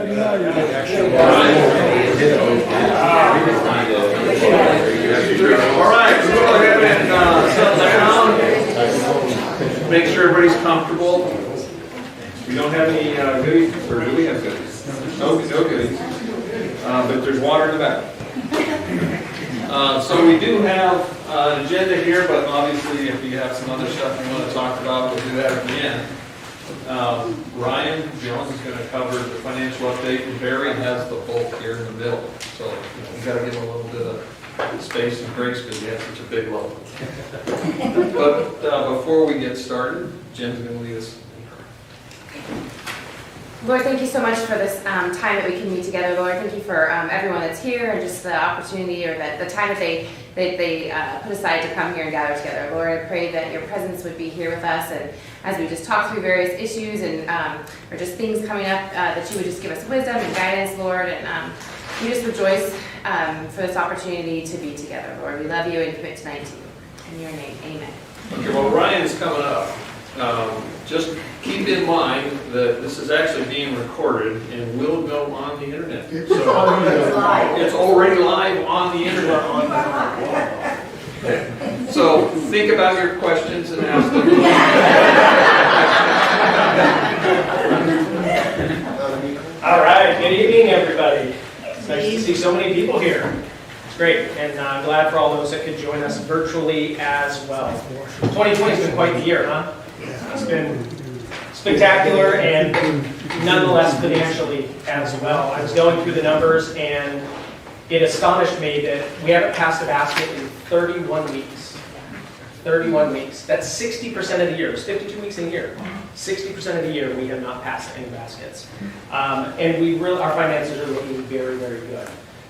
All right, let's go ahead and settle down. Make sure everybody's comfortable. We don't have any goodies, or do we have goodies? No goodies. But there's water in the back. So we do have an agenda here, but obviously if you have some other stuff you want to talk about, we'll do that at the end. Ryan Jones is going to cover the financial update, and Barry has the bulk here in the middle. So we've got to give him a little bit of space and grace because he has such a big load. But before we get started, Jim's going to lead us. Lord, thank you so much for this time that we can meet together. Lord, thank you for everyone that's here and just the opportunity or the time that they put aside to come here and gather together. Lord, I pray that your presence would be here with us, and as we just talk through various issues and or just things coming up, that you would just give us wisdom and guidance, Lord, and we just rejoice for this opportunity to be together, Lord. We love you and commit tonight to you. In your name, amen. Okay, well, Ryan is coming up. Just keep in mind that this is actually being recorded and will go on the internet. So it's already live on the internet. So think about your questions and ask them. All right, good evening, everybody. It's nice to see so many people here. It's great, and I'm glad for all those that could join us virtually as well. 2020 has been quite the year, huh? It's been spectacular and nonetheless financially as well. I was going through the numbers and it astonished me that we haven't passed a basket in 31 weeks. 31 weeks. That's 60% of the year. It's 52 weeks in a year. 60% of the year we have not passed any baskets. And our finances are looking very, very good.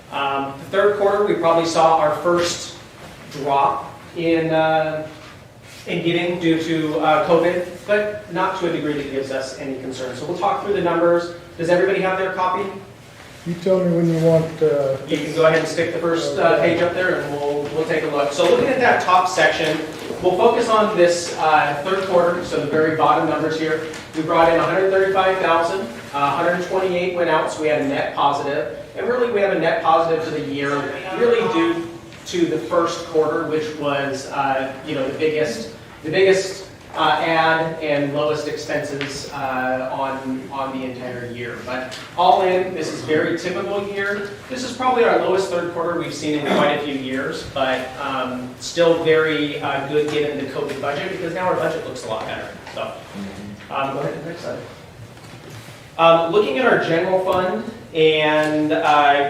The third quarter, we probably saw our first drop in giving due to COVID, but not to a degree that gives us any concern. So we'll talk through the numbers. Does everybody have their copy? You tell me when you want. You can go ahead and stick the first page up there, and we'll take a look. So looking at that top section, we'll focus on this third quarter. So the very bottom numbers here. We brought in 135,000. 128 went out, so we had a net positive. And really, we have a net positive for the year, really due to the first quarter, which was the biggest ad and lowest expenses on the entire year. But all in, this is very typical year. This is probably our lowest third quarter we've seen in quite a few years, but still very good given the COVID budget, because now our budget looks a lot better. So go ahead to the next slide. Looking at our general fund and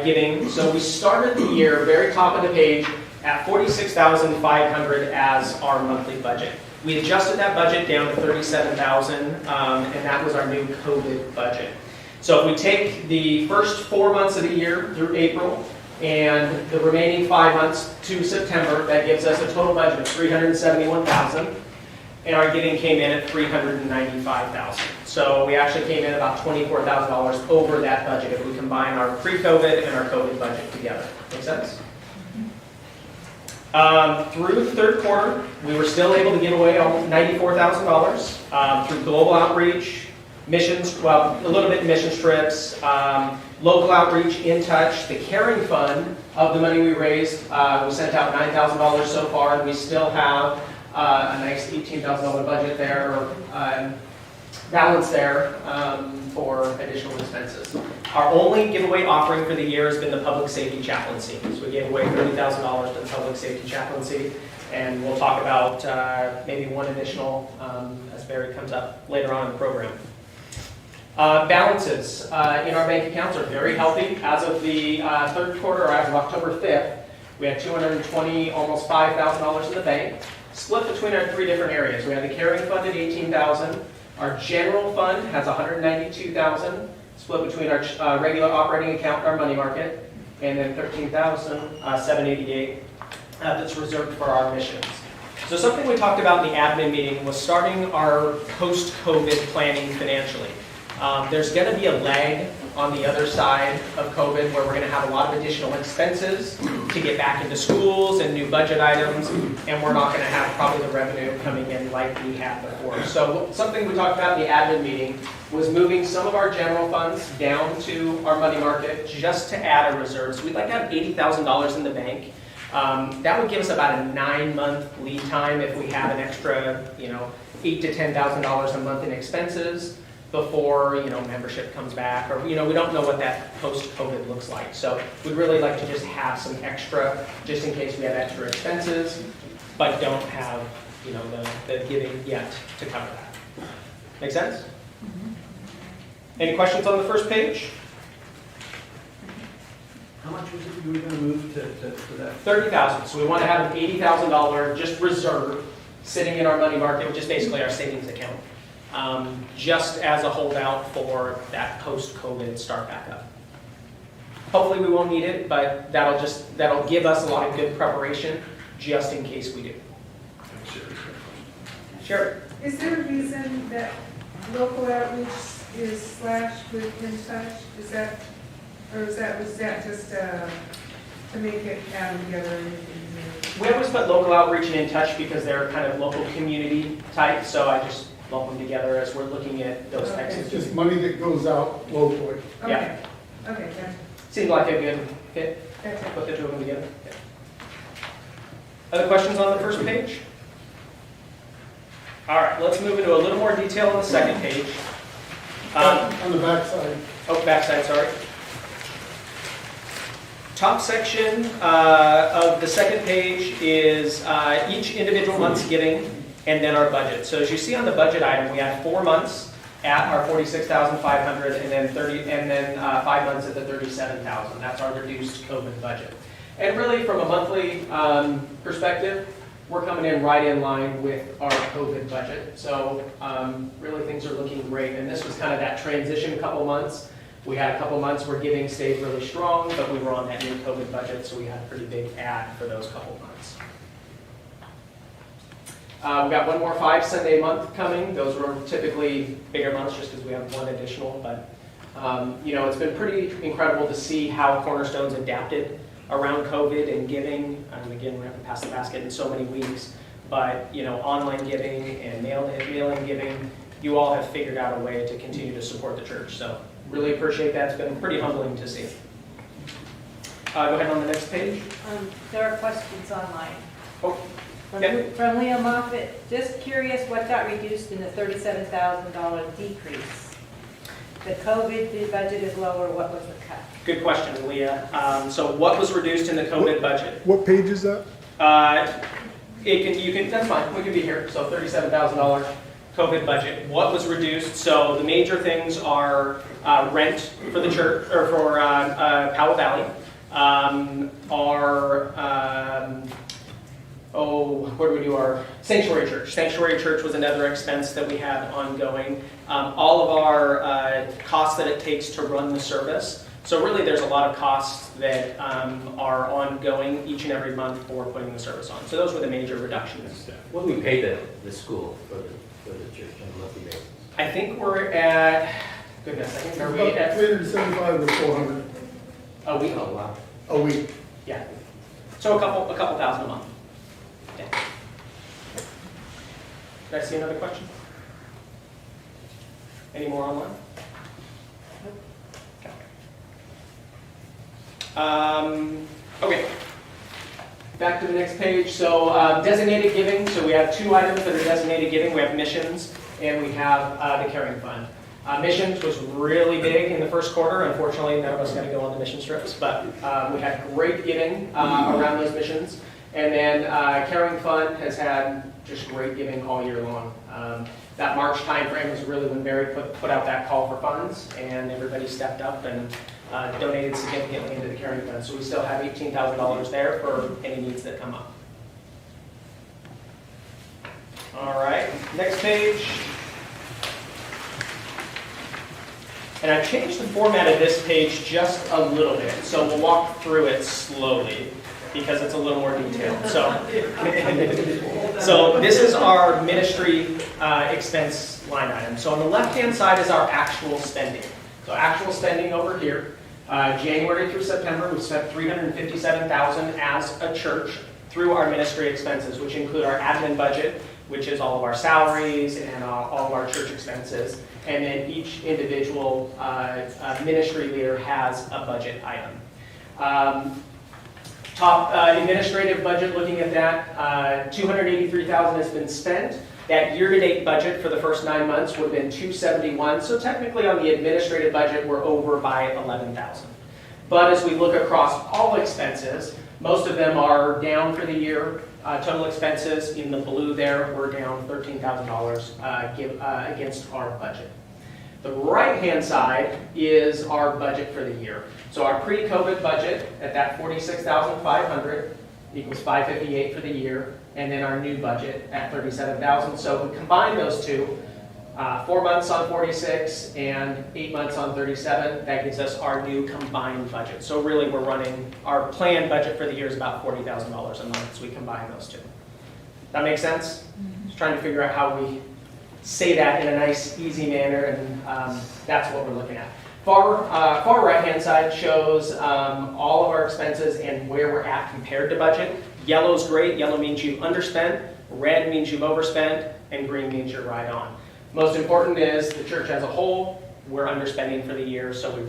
giving, so we started the year very top of the page at $46,500 as our monthly budget. We adjusted that budget down to $37,000, and that was our new COVID budget. So if we take the first 4 months of the year through April and the remaining 5 months to September, that gives us a total budget of $371,000, and our giving came in at $395,000. So we actually came in about $24,000 over that budget if we combine our pre-COVID and our COVID budget together. Make sense? Through the third quarter, we were still able to give away almost $94,000 through global outreach, missions, well, a little bit mission trips, local outreach, In Touch, the caring fund of the money we raised. We sent out $9,000 so far, and we still have a nice $18,000 budget there, or balance there for additional expenses. Our only giveaway offering for the year has been the public safety chaplaincy. So we gave away $30,000 to the public safety chaplaincy, and we'll talk about maybe one additional as Barry comes up later on in the program. Balances in our bank accounts are very healthy. As of the third quarter, or as of October 5th, we had $220, almost $5,000 in the bank, split between our three different areas. We have the caring fund at $18,000. Our general fund has $192,000, split between our regular operating account and our money market, and then $13,788 that's reserved for our missions. So something we talked about in the admin meeting was starting our post-COVID planning financially. There's going to be a lag on the other side of COVID where we're going to have a lot of additional expenses to get back into schools and new budget items, and we're not going to have probably the revenue coming in like we had before. So something we talked about in the admin meeting was moving some of our general funds down to our money market just to add a reserve. So we'd like to have $80,000 in the bank. That would give us about a 9-month lead time if we have an extra, $8,000 to $10,000 a month in expenses before, membership comes back, or, we don't know what that post-COVID looks like. So we'd really like to just have some extra, just in case we have extra expenses, but don't have, the giving yet to cover that. Make sense? Any questions on the first page? How much was it you were gonna move to that? $30,000. So we want to have an $80,000 just reserve sitting in our money market, which is basically our savings account, just as a holdout for that post-COVID start back up. Hopefully we won't need it, but that'll give us a lot of good preparation just in case we do. Sure. Is there a reason that local outreach is slashed with In Touch? Was that just to make it add together? We always put local outreach and In Touch because they're kind of local community type, so I just lump them together as we're looking at those types It's of just money that goes out locally. Yeah. Okay, gotcha. Seemed like a good fit, Gotcha. put the two of them together. Yeah. Other questions on the first page? All right, let's move into a little more detail on the second page. On the backside. Backside, sorry. Top section of the second page is each individual month's giving and then our budget. So as you see on the budget item, we had 4 months at our $46,500 and then 5 months at the $37,000. That's our reduced COVID budget. And really from a monthly perspective, we're coming in right in line with our COVID budget. So really things are looking great. And this was kind of that transition couple months. We had a couple months where giving stayed really strong, but we were on that new COVID budget, so we had a pretty big add for those couple months. We've got one more 5 Sunday month coming. Those were typically bigger months just because we have one additional, but it's been pretty incredible to see how Cornerstone's adapted around COVID and giving. And again, we have to pass the basket in so many weeks, but online giving and mail-in giving, you all have figured out a way to continue to support the church. So really appreciate that. It's been pretty humbling to see. Go ahead on the next page. There are questions online. Oh, yeah. From Leo Moffitt, just curious what got reduced in the $37,000 decrease? The COVID budget is lower, what was the cut? Good question, Leah. So what was reduced in the COVID budget? What page is that? That's fine, we can be here. So $37,000 COVID budget. What was reduced? So the major things are rent for the church, or for Powell Valley. Where do we do our Sanctuary Church? Sanctuary Church was another expense that we had ongoing. All of our costs that it takes to run the service. So really there's a lot of costs that are ongoing each and every month for putting the service on. So those were the major reductions. What do we pay the school for the church on a monthly basis? I think we're at, goodness, I think are we About at 375 or 400 a week? Oh, wow. a week. Yeah. So a couple thousand a month. Yeah. Did I see another question? Any more online? Okay. Back to the next page. So designated giving. So we have 2 items that are designated giving. We have missions and we have the caring fund. Missions was really big in the first quarter. Unfortunately, none of us got to go on the mission trips, but we had great giving around those missions. And then caring fund has had just great giving all year long. That March timeframe was really when Mary put out that call for funds, and everybody stepped up and donated significantly into the caring fund. So we still have $18,000 there for any needs that come up. All right, next page. And I've changed the format of this page just a little bit, so we'll walk through it slowly. because it's a little more detailed. So, so this is our ministry expense line item. So on the left-hand side is our actual spending. So actual spending over here. January through September, we spent $357,000 as a church through our ministry expenses, which include our admin budget, which is all of our salaries and all of our church expenses. And then each individual ministry leader has a budget item. Top administrative budget, looking at that, $283,000 has been spent. That year-to-date budget for the first 9 months would have been $271,000. So technically on the administrative budget, we're over by $11,000. But as we look across all expenses, most of them are down for the year. Total expenses in the blue there, we're down $13,000 against our budget. The right-hand side is our budget for the year. So our pre-COVID budget at that $46,500 equals $558 for the year, and then our new budget at $37,000. So if we combine those two, 4 months on 46 and 8 months on 37, that gives us our new combined budget. So really we're running, our planned budget for the year is about $40,000 a month as we combine those two. That make sense? Just trying to figure out how we say that in a nice, easy manner, and that's what we're looking at. Far right-hand side shows all of our expenses and where we're at compared to budget. Yellow's great. Yellow means you've underspent. Red means you've overspent. And green means you're right on. Most important is the church as a whole, we're underspending for the year, so we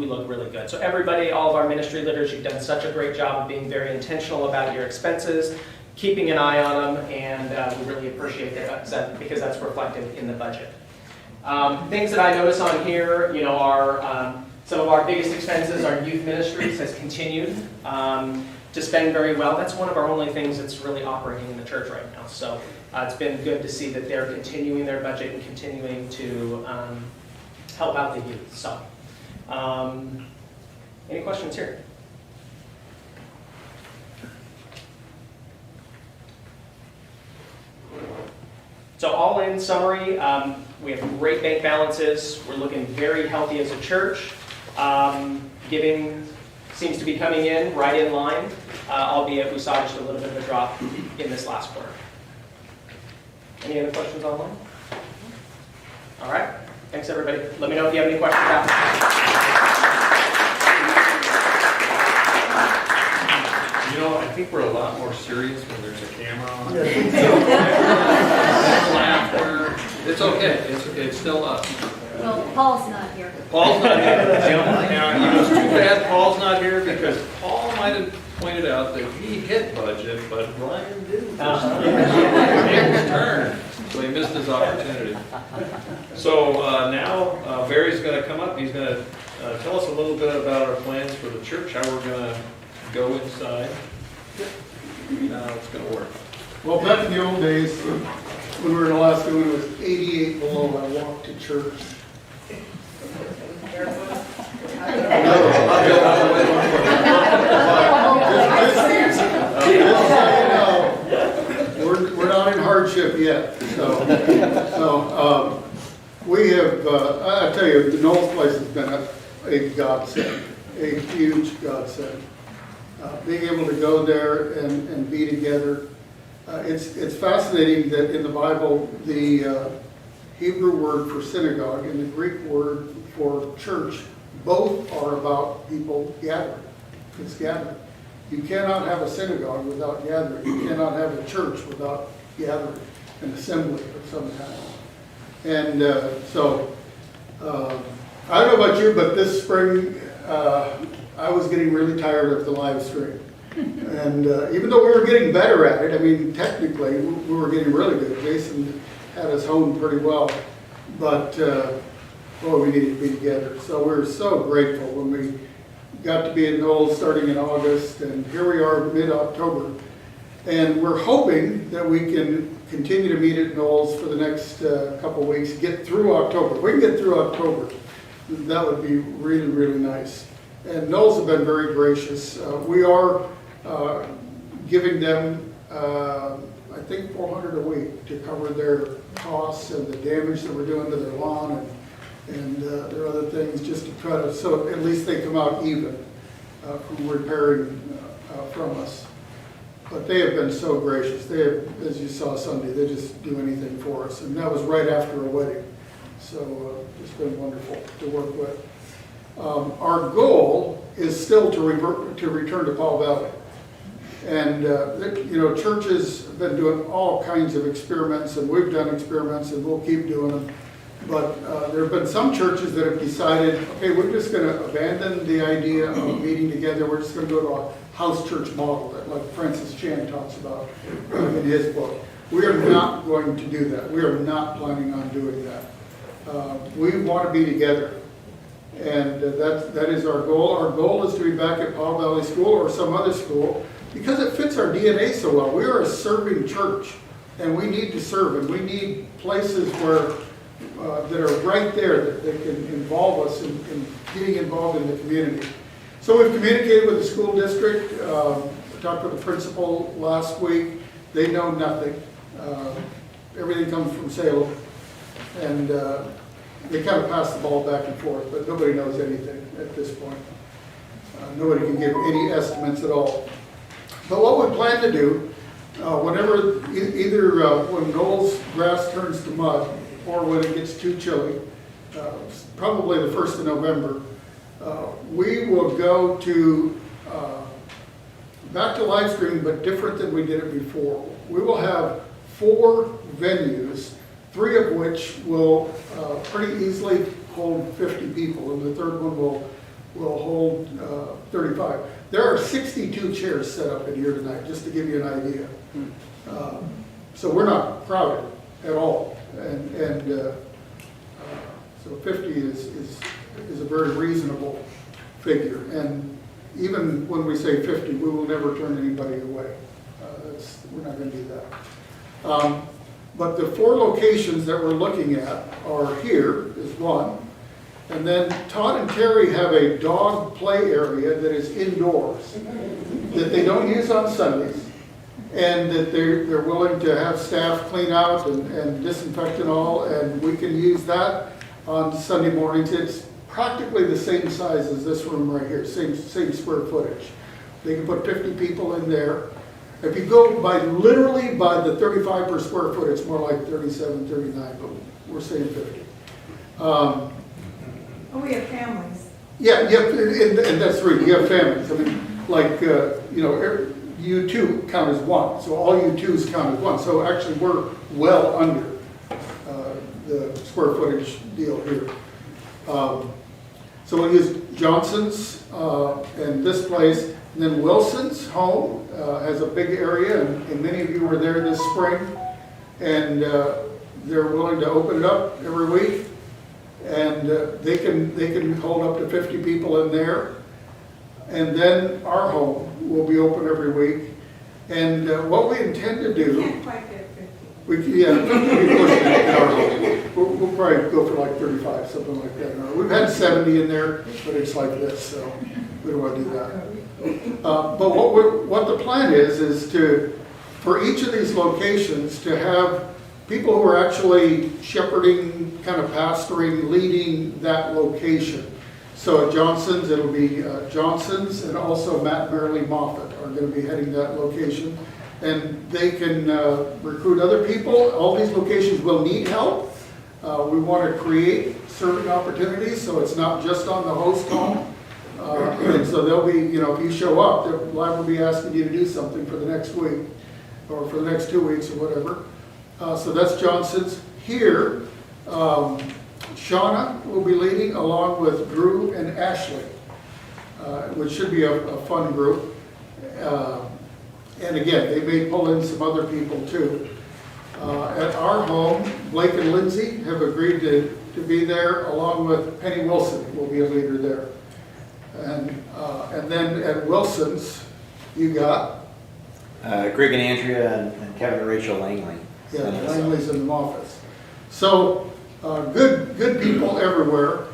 look really good. So everybody, all of our ministry leaders, you've done such a great job of being very intentional about your expenses, keeping an eye on them, and we really appreciate that because that's reflected in the budget. Things that I notice on here, you know, are some of our biggest expenses. Our youth ministries has continued to spend very well. That's one of our only things that's really operating in the church right now. So it's been good to see that they're continuing their budget and continuing to help out the youth. So, any questions here? So all in summary, we have great bank balances. We're looking very healthy as a church. Giving seems to be coming in right in line, albeit we saw just a little bit of a drop in this last quarter. Any other questions online? All right. Thanks, everybody. Let me know if you have any questions after. You know, I think we're a lot more serious when there's a camera on. Laughter. It's okay. It's still us. Well, Paul's not here. Paul's not here. Now, you know, it's too bad Paul's not here because Paul might have pointed out that he hit budget, but Ryan didn't. It was his turn, so he missed his opportunity. So now Barry's going to come up. He's going to tell us a little bit about our plans for the church, how we're going to go inside. How it's going to work. Well, back in the old days, when we were in Alaska, when it was 88 below, I walked to church. We're not in hardship yet. So we have, I tell you, the Knowles place has been a godsend, a huge godsend. Being able to go there and be together. It's fascinating that in the Bible, the Hebrew word for synagogue and the Greek word for church both are about people gathering. It's gathering. You cannot have a synagogue without gathering. You cannot have a church without gathering, an assembly of some kind. And so, I don't know about you, but this spring, I was getting really tired of the live stream. And even though we were getting better at it, I mean, technically, we were getting really good. Jason had us honed pretty well. But, boy, we needed to be together. So we were so grateful when we got to be at Knowles starting in August, and here we are mid-October. And we're hoping that we can continue to meet at Knowles for the next couple of weeks, get through October. If we can get through October, that would be really, really nice. And Knowles have been very gracious. We are giving them, I think, $400 a week to cover their costs and the damage that we're doing to their lawn and their other things, just to try to, so at least they come out even from repairing from us. But they have been so gracious. They have, as you saw Sunday, they just do anything for us. And that was right after a wedding. So it's been wonderful to work with. Our goal is still to return to Paul Valley. And, you know, churches have been doing all kinds of experiments, and we've done experiments, and we'll keep doing them. But there have been some churches that have decided, okay, we're just going to abandon the idea of meeting together. We're just going to go to a house church model that, like Francis Chan talks about in his book. We are not going to do that. We are not planning on doing that. We want to be together. And that is our goal. Our goal is to be back at Paul Valley School or some other school because it fits our DNA so well. We are a serving church, and we need to serve, and we need places where that are right there that can involve us in getting involved in the community. So we've communicated with the school district. I talked with the principal last week. They know nothing. Everything comes from Salem, and they kind of pass the ball back and forth, but nobody knows anything at this point. Nobody can give any estimates at all. But what we plan to do, whenever, either when Noel's grass turns to mud or when it gets too chilly, probably the 1st of November, we will go to, back to Livestream, but different than we did it before. We will have 4 venues, 3 of which will pretty easily hold 50 people, and the 3rd one will hold 35. There are 62 chairs set up in here tonight, just to give you an idea. So we're not crowded at all, and so 50 is a very reasonable figure. And even when we say 50, we will never turn anybody away. We're not going to do that. But the 4 locations that we're looking at are here is one. And then Todd and Terry have a dog play area that is indoors, that they don't use on Sundays, and that they're willing to have staff clean out and disinfect and all, and we can use that on Sunday mornings. It's practically the same size as this room right here, same square footage. They can put 50 people in there. If you go literally by the 35 per square foot, it's more like 37, 39, but we're saying 50. Oh, we have families. Yeah, and that's right, you have families. I mean, like, you know, U2 count as one, so all U2s count as one. So actually, we're well under the square footage deal here. So we'll use Johnson's and this place. And then Wilson's home has a big area, and many of you were there this spring. And they're willing to open it up every week. And they can hold up to 50 people in there. And then our home will be open every week. And what we intend to do, We can't quite get 50. we pushing it in our home. We'll probably go for like 35, something like that. We've had 70 in there, but it's like this, so we don't want to do that. But what the plan is for each of these locations to have people who are actually shepherding, kind of pastoring, leading that location. So at Johnson's, it'll be Johnson's, and also Matt and Marilee Moffat are going to be heading that location. And they can recruit other people. All these locations will need help. We want to create serving opportunities, so it's not just on the host home. And so they'll be, you know, if you show up, they're liable to be asking you to do something for the next week, or for the next 2 weeks, or whatever. So that's Johnson's. Here, Shauna will be leading along with Drew and Ashley, which should be a fun group. And again, they may pull in some other people too. At our home, Blake and Lindsay have agreed to be there, along with Penny Wilson will be a leader there. And then at Wilson's, you got? Greg and Andrea and Kevin and Rachel Langley. Yeah, Langley's in the office. So, good people everywhere.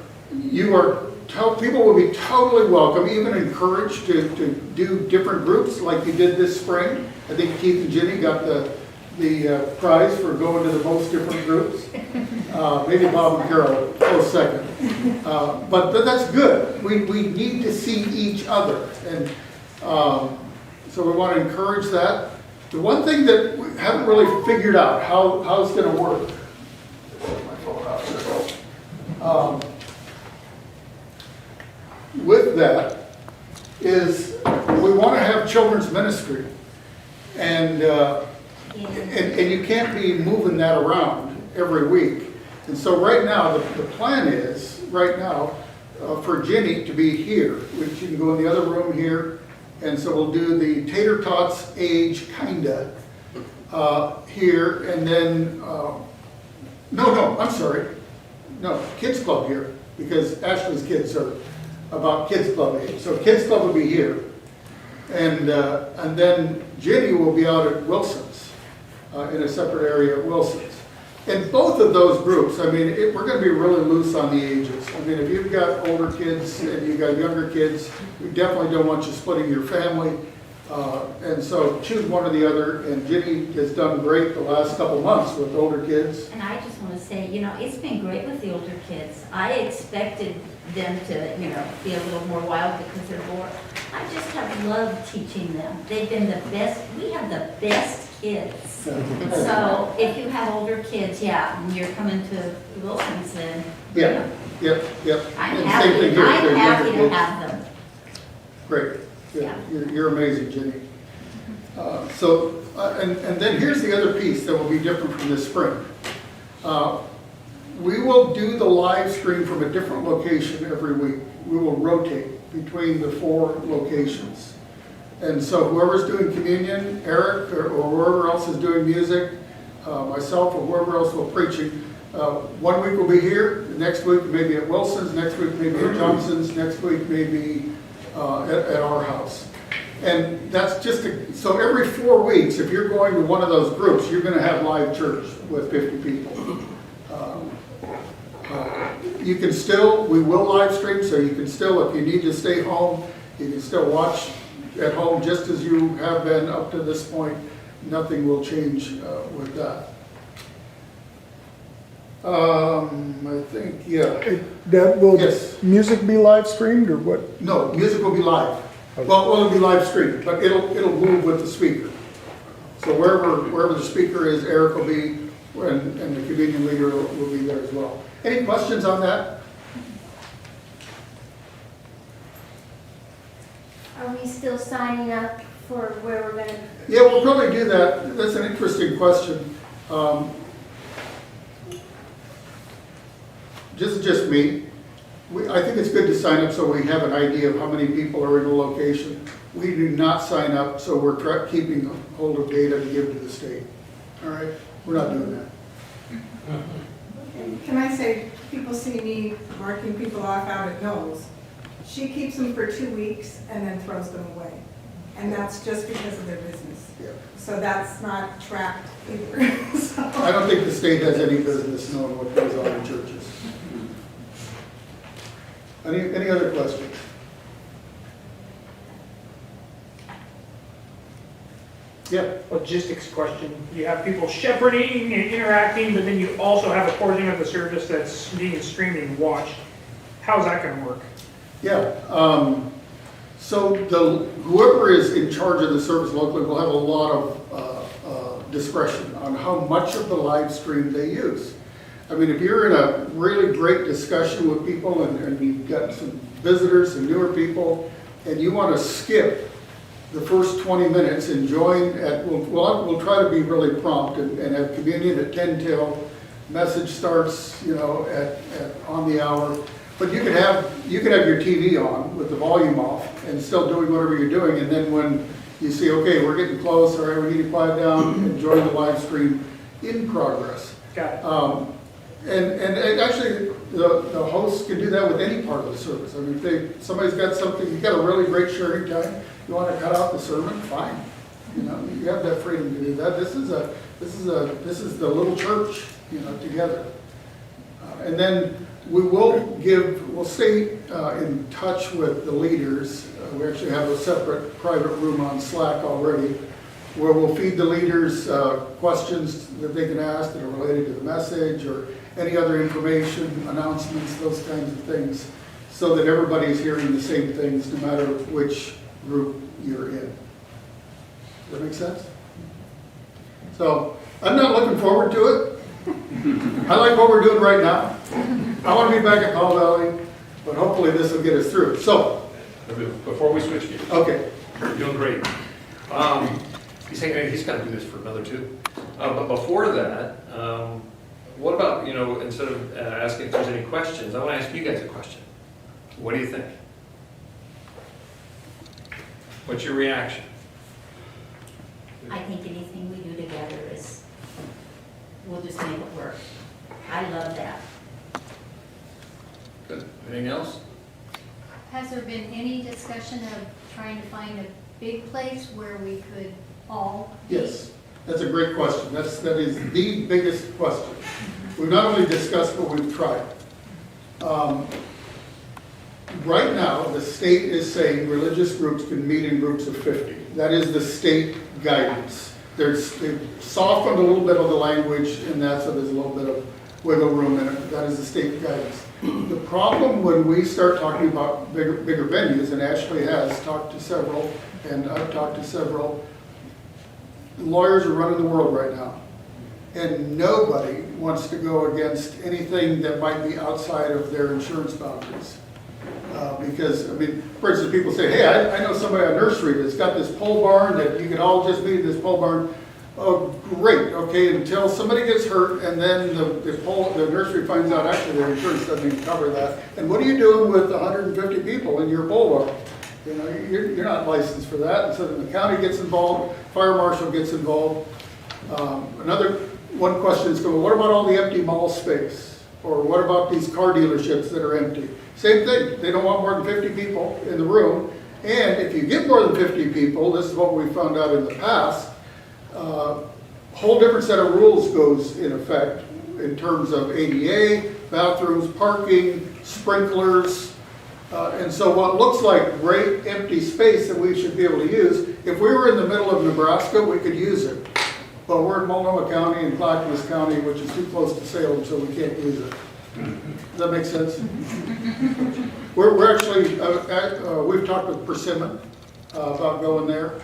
People will be totally welcome, even encouraged to do different groups like you did this spring. I think Keith and Jenny got the prize for going to the most different groups. Maybe Bob and Carol close second. But that's good. We need to see each other. And So we want to encourage that. The one thing that we haven't really figured out how it's going to work. My phone out there. With that is we want to have children's ministry, and you can't be moving that around every week. And so right now, the plan is, right now, for Jenny to be here, which you can go in the other room here, and so we'll do the tater tots age, kinda, here, and then, no, I'm sorry, no, kids club here, because Ashley's kids are about kids club age, so kids club will be here, and then Jenny will be out at Wilson's, in a separate area at Wilson's. In both of those groups, I mean, we're going to be really loose on the ages. I mean, if you've got older kids and you've got younger kids, we definitely don't want you splitting your family. And so choose one or the other. And Jenny has done great the last couple months with older kids. And I just want to say, it's been great with the older kids. I expected them to, be a little more wild because they're bored. I just have loved teaching them. They've been the best. We have the best kids. So if you have older kids, and you're coming to Wilson's, then. Yeah, yep. I'm And happy, same thing here. I'm They're happy younger to kids. have them. Great. Yeah. You're amazing, Jenny. And then here's the other piece that will be different from this spring. We will do the live stream from a different location every week. We will rotate between the 4 locations. And so whoever's doing communion, Eric, or whoever else is doing music, myself, or whoever else will preaching, 1 week will be here, the next week maybe at Wilson's, next week maybe at Johnson's, next week maybe at our house. And that's just, so every 4 weeks, if you're going to one of those groups, you're going to have live church with 50 people. You can still, we will live stream, so you can still, if you need to stay home, you can still watch at home just as you have been up to this point. Nothing will change with that. I think, yeah. That will Yes. music be live streamed or what? No, music will be live. Well, it'll be live streamed, but it'll move with the speaker. So wherever the speaker is, Eric will be, and the communion leader will be there as well. Any questions on that? Are we still signing up for where we're gonna? Yeah, we'll probably do that. That's an interesting question. Just me. I think it's good to sign up so we have an idea of how many people are in a location. We do not sign up, so we're keeping hold of data to give to the state. All right? We're not doing that. Can I say, people see me marking people off out at Knowles. She keeps them for 2 weeks and then throws them away. And that's just because of their business. Yeah. So that's not tracked either. So- I don't think the state has any business knowing what goes on in churches. Any other questions? Yeah. Logistics question. You have people shepherding and interacting, but then you also have a portion of the service that's being streamed and watched. How's that going to work? Yeah. So whoever is in charge of the service locally will have a lot of discretion on how much of the live stream they use. I mean, if you're in a really great discussion with people and you've got some visitors and newer people, and you want to skip the first 20 minutes and join at, we'll try to be really prompt and have communion at 10 till, message starts, on the hour. But you could have your TV on with the volume off and still doing whatever you're doing, and then when you see, okay, we're getting close, all right, we need to quiet down and join the live stream in progress. Got it. And actually, the hosts can do that with any part of the service. I mean, if somebody's got something, you've got a really great sharing time, you want to cut out the sermon, fine. You have that freedom to do that. This is the little church, together. And then we'll stay in touch with the leaders. We actually have a separate private room on Slack already, where we'll feed the leaders questions that they can ask that are related to the message or any other information, announcements, those kinds of things, so that everybody's hearing the same things no matter which group you're in. Does that make sense? So, I'm not looking forward to it. I like what we're doing right now. I want to be back at Powell Valley, but hopefully this will get us through. So, Before we switch gears, okay, you're doing great. He's saying he's gonna do this for another two. But before that, what about, instead of asking if there's any questions, I wanna ask you guys a question. What do you think? What's your reaction? I think anything we do together is, we'll just make it work. I love that. Good. Anything else? Has there been any discussion of trying to find a big place where we could all be? yes, that's a great question. That is the biggest question. We've not only discussed, but we've tried. Right now, the state is saying religious groups can meet in groups of 50. That is the state guidance. They've softened a little bit of the language in that, so there's a little bit of wiggle room in it. That is the state guidance. The problem when we start talking about bigger venues, and Ashley has talked to several, and I've talked to several, lawyers are running the world right now. And nobody wants to go against anything that might be outside of their insurance boundaries. Because, I mean, for instance, people say, hey, I know somebody on Nursery that's got this pole barn that you could all just meet in this pole barn. Oh, great, okay, until somebody gets hurt and then the nursery finds out actually their insurance doesn't even cover that. And what are you doing with 150 people in your pole barn? You know, you're not licensed for that. And so then the county gets involved, fire marshal gets involved. One question is, what about all the empty mall space? Or what about these car dealerships that are empty? Same thing, they don't want more than 50 people in the room. And if you get more than 50 people, this is what we found out in the past, a whole different set of rules goes in effect in terms of ADA, bathrooms, parking, sprinklers. And so what looks like great empty space that we should be able to use, if we were in the middle of Nebraska, we could use it. But we're in Multnomah County and Clackamas County, which is too close to Salem, so we can't use it. Does that make sense? We're actually, we've talked with Persimmon about going there.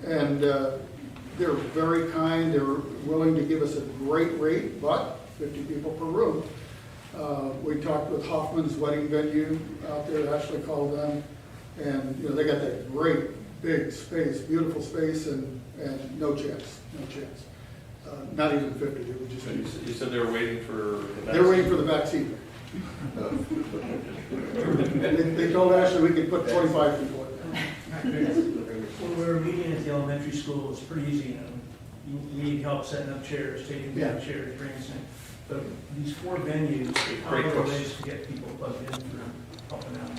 And they're very kind, they're willing to give us a great rate, but 50 people per room. We talked with Hoffman's wedding venue out there, Ashley called them, and they got that great big space, beautiful space, and no chance. Not even 50, they would just. You said they were waiting for the vaccine? They were waiting for the vaccine. They told Ashley we could put 25 people in there. When we were meeting at the elementary school, it was pretty easy. You need help setting up chairs, taking down chairs, bringing in. But these 4 venues, how are there ways to get people plugged in for helping out?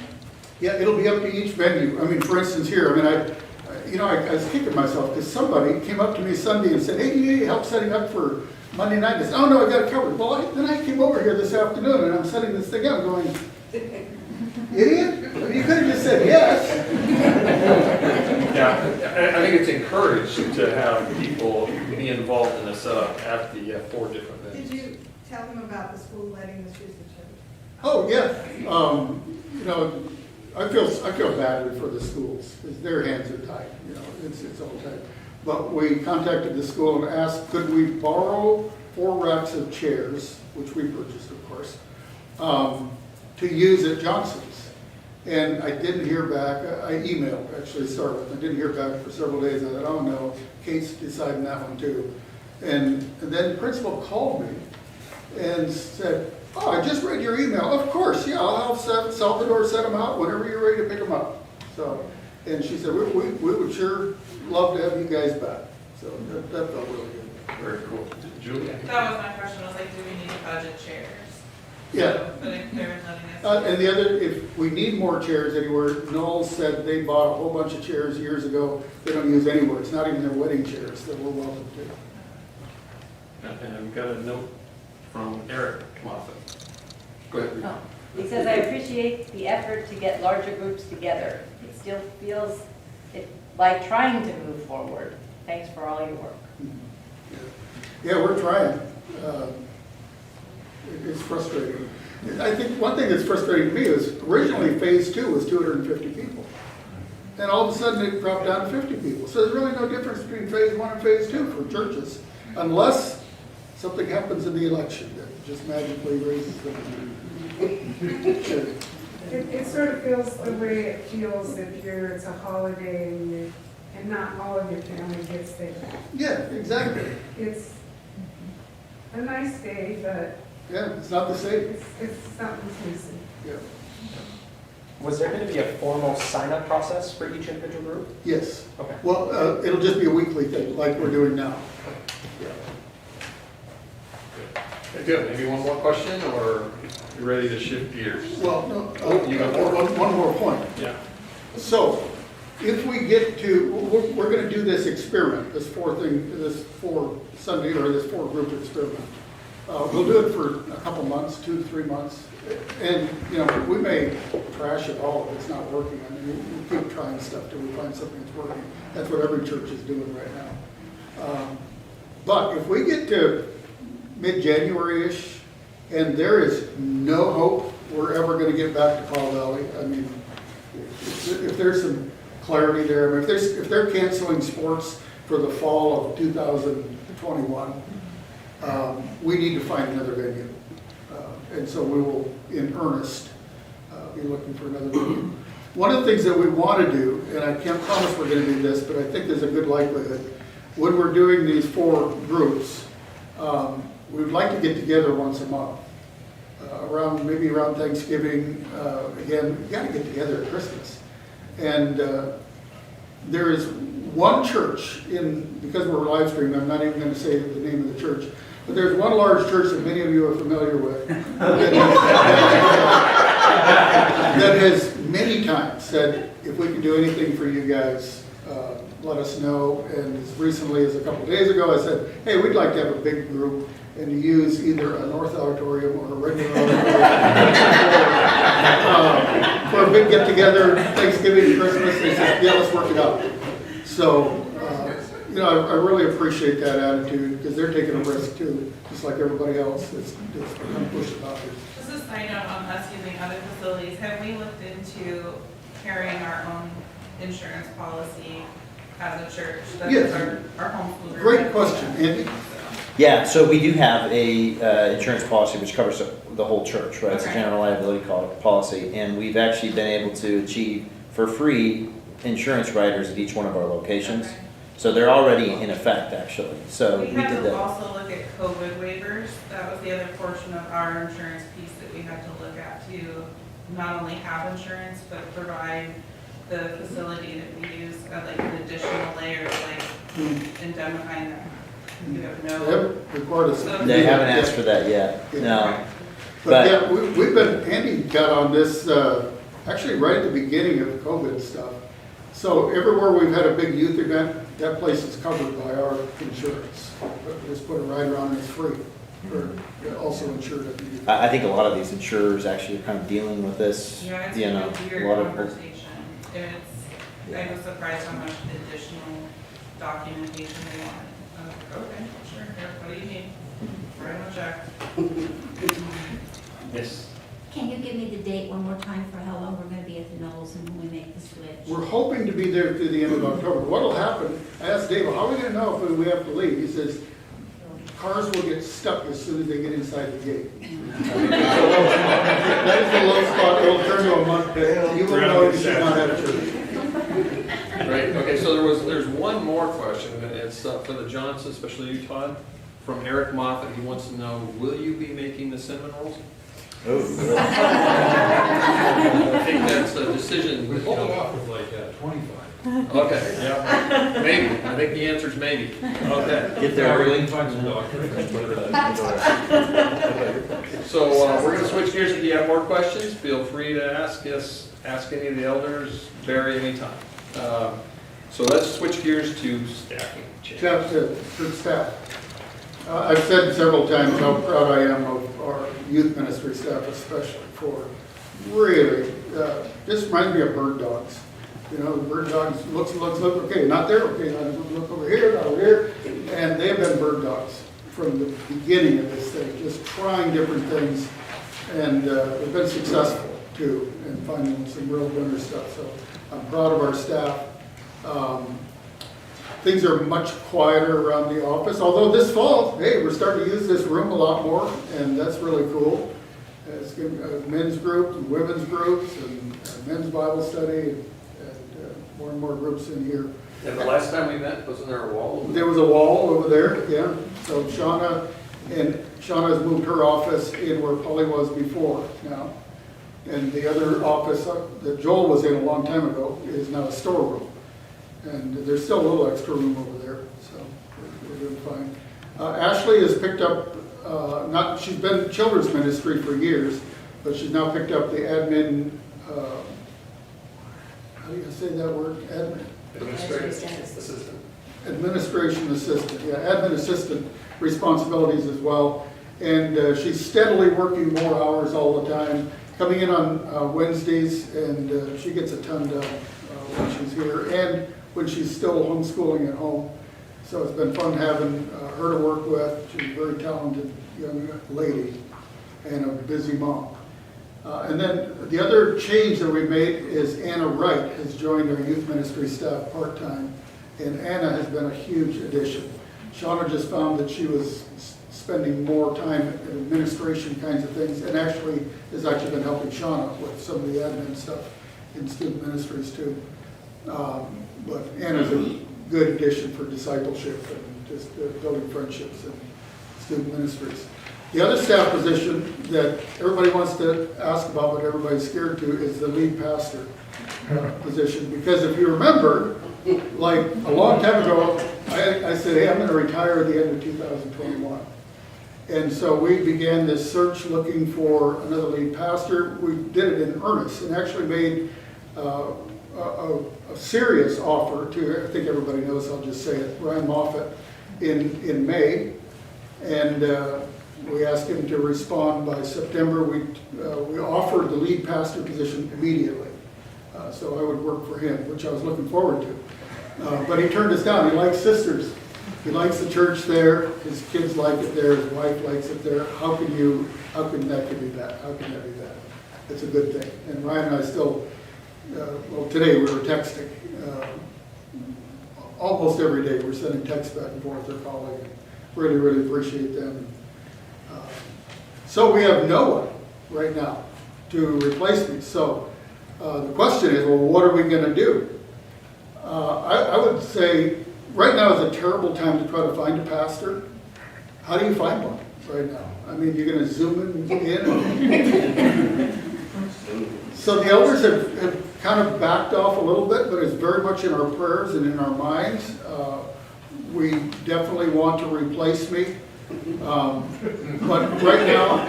Yeah, it'll be up to each venue. I mean, for instance, here, I was kicking myself because somebody came up to me Sunday and said, hey, do you need help setting up for Monday night? I said, oh, no, I got it covered. Well, then I came over here this afternoon and I'm setting this thing up going, idiot? You could have just said yes. Yeah, I think it's encouraged to have people be involved in the setup at the 4 different venues. Did you tell them about the school letting us use the gym? Oh, yeah. I feel badly for the schools because their hands are tied, it's all tight. But we contacted the school and asked, could we borrow 4 racks of chairs, which we purchased, of course, to use at Johnson's. And I didn't hear back. I emailed, actually, to start with. I didn't hear back for several days. I thought, oh no, Kate's deciding that one too. And then the principal called me and said, oh, I just read your email. Of course, yeah, I'll have Salvador set them out whenever you're ready to pick them up. So, and she said, we would sure love to have you guys back. So that felt really good. Very cool. Julia? That was my question, I was like, do we need to budget chairs? Yeah. So, but if there's nothing And the other, if we need more chairs anywhere, Noel said they bought a whole bunch of chairs years ago. They don't use anywhere. It's not even their wedding chairs that we're welcome to. And I've got a note from Eric Moffett. Go ahead. Oh, he says, I appreciate the effort to get larger groups together. It still feels like trying to move forward. Thanks for all your work. Yeah, we're trying. It's frustrating. I think one thing that's frustrating to me is originally phase 2 was 250 people. and all of a sudden it dropped down to 50 people. So there's really no difference between phase 1 and phase 2 for churches, unless something happens in the election that just magically raises them. It sort of feels the way it feels if it's a holiday and not all of your family gets there. Yeah, exactly. It's a nice day, but Yeah, it's not the same. it's something's missing. Yeah. Was there going to be a formal sign-up process for each individual group? Yes. Okay. Well, it'll just be a weekly thing, like we're doing now. Yeah. Okay, good. Maybe one more question, or you ready to shift gears? Well, no, You got more? one more point. Yeah. So, if we get to, we're gonna do this experiment, this four Sunday, or this 4-group experiment. We'll do it for a couple months, 2 to 3 months. And, we may trash it all if it's not working. I mean, we'll keep trying stuff till we find something that's working. That's what every church is doing right now. But if we get to mid-January-ish, and there is no hope we're ever gonna get back to Powell Valley, I mean, if there's some clarity there, I mean, if they're canceling sports for the fall of 2021, we need to find another venue. And so we will, in earnest, be looking for another venue. One of the things that we want to do, and I can't promise we're going to do this, but I think there's a good likelihood, when we're doing these 4 groups, we would like to get together once a month. Maybe around Thanksgiving, again, we got to get together at Christmas. And there is one church because we're live streaming, I'm not even going to say the name of the church, but there's one large church that many of you are familiar with that has many times said, if we can do anything for you guys, let us know. And as recently as a couple days ago, I said, hey, we'd like to have a big group and to use either a north auditorium or a regular auditorium for a big get-together, Thanksgiving, Christmas. They said, yeah, let's work it out. So, I really appreciate that attitude, because they're taking a risk too, just like everybody else that's going to push the boundaries. Just a side note on us using other facilities, have we looked into carrying our own insurance policy as a church? That's Yes. our homeschool group. Great question, Andy. Yeah, so we do have a insurance policy which covers the whole church, right? It's a Okay. general liability policy, and we've actually been able to achieve for free insurance riders at each one of our locations. Okay. So they're already in effect, actually. So We we had did to that. also look at COVID waivers. That was the other portion of our insurance piece that we had to look at to not only have insurance, but provide the facility that we use, like an additional layer, like indemnifying them. You have They no. haven't required us. They haven't asked for that yet, no. But yeah, we've been, Andy got on this, actually right at the beginning of COVID stuff. So everywhere we've had a big youth event, that place is covered by our insurance. Just put a rider on and it's free, or also insured at the youth. I think a lot of these insurers actually are kind of dealing with this, Yeah, it's you been know, a a weird lot of. conversation. I was surprised how much additional documentation they wanted. I was like, okay, sure, here, what do you need? Write on a check. Yes. Can you give me the date one more time for how long we're gonna be at the Knolls and when we make the switch? We're hoping to be there through the end of October. What'll happen, I asked Dave, how are we gonna know if we have to leave? He says, cars will get stuck as soon as they get inside the gate. That is the low spot, it'll turn to a mud pit. You will know you should not have church. Great, okay, so there's one more question, and it's for the Johnsons, especially you, Todd, from Eric Moffett. He wants to know, will you be making the cinnamon rolls? Oh, I think that's a decision. We pulled it off with like 25. Okay, yeah, maybe. I think the answer is maybe. Okay. Get there early. Find some doctor. So we're going to switch gears. If you have more questions, feel free to ask any of the elders, Barry, anytime. So let's switch gears to staffing. Church staff. I've said several times how proud I am of our youth ministry staff, especially for really, this reminds me of bird dogs. You know, the bird dogs look, okay, not there, okay, look over here, not over here. And they have been bird dogs from the beginning of this thing, just trying different things. And they've been successful too, in finding some real winner stuff. So I'm proud of our staff. Things are much quieter around the office, although this fall, hey, we're starting to use this room a lot more, and that's really cool. It's men's groups and women's groups and men's Bible study and more and more groups in here. And the last time we met, wasn't there a wall? There was a wall over there, yeah. So Shauna has moved her office in where Polly was before now. And the other office that Joel was in a long time ago is now a storeroom. And there's still a little extra room over there, so we're doing fine. Ashley has picked up, she's been in children's ministry for years, but she's now picked up the admin, how do you say that word? Admin? Administration assistant, yeah, admin assistant responsibilities as well. And she's steadily working more hours all the time, coming in on Wednesdays, and she gets a ton done when she's here and when she's still homeschooling at home. So it's been fun having her to work with. She's a very talented young lady and a busy mom. And then the other change that we made is Anna Wright has joined our youth ministry staff part-time, and Anna has been a huge addition. Shauna just found that she was spending more time in administration kinds of things, and actually has actually been helping Shauna with some of the admin stuff in student ministries too. But Anna's a good addition for discipleship and just building friendships and student ministries. The other staff position that everybody wants to ask about, but everybody's scared to, is the lead pastor position. Because if you remember, like a long time ago, I said, hey, I'm going to retire at the end of 2021. And so we began this search looking for another lead pastor. We did it in earnest and actually made a serious offer to, I think everybody knows, I'll just say it, Ryan Moffett in May. And we asked him to respond by September. We offered the lead pastor position immediately. So I would work for him, which I was looking forward to. But he turned us down. He likes sisters. He likes the church there. His kids like it there. His wife likes it there. How can that be bad? How can that be bad? It's a good thing. And Ryan and I still, well, today we were texting. Almost every day we're sending texts back and forth. They're calling. Really, really appreciate them. So we have no one right now to replace me. So the question is, well, what are we going to do? I would say right now is a terrible time to try to find a pastor. How do you find one right now? I mean, you're going to zoom in. So the elders have kind of backed off a little bit, but it's very much in our prayers and in our minds. We definitely want to replace me. But right now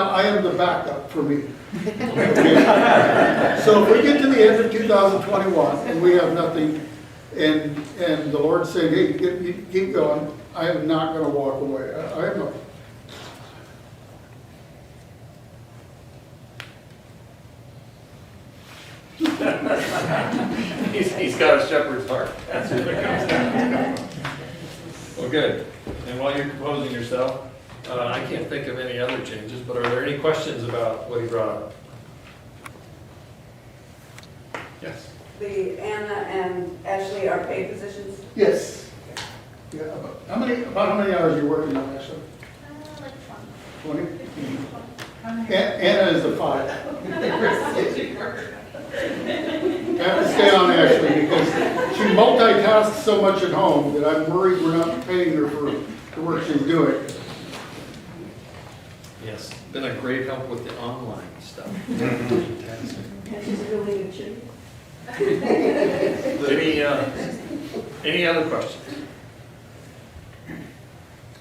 I am the backup for me. Okay. So if we get to the end of 2021 and we have nothing, and the Lord saying, hey, keep going, I am not going to walk away. I am not. He's got a shepherd's heart. That's what it comes down to. Well, good. And while you're composing yourself, I can't think of any other changes, but are there any questions about what he brought up? Yes. The Anna and Ashley are paid positions? Yes. Yeah. About how many hours are you working on, Ashley? Like 20? Anna is a 5. I have to stay on Ashley because she multitasks so much at home that I'm worried we're not paying her for the work she's doing. Yes, been a great help with the online stuff. And she's a really good cheerleader. Any other questions?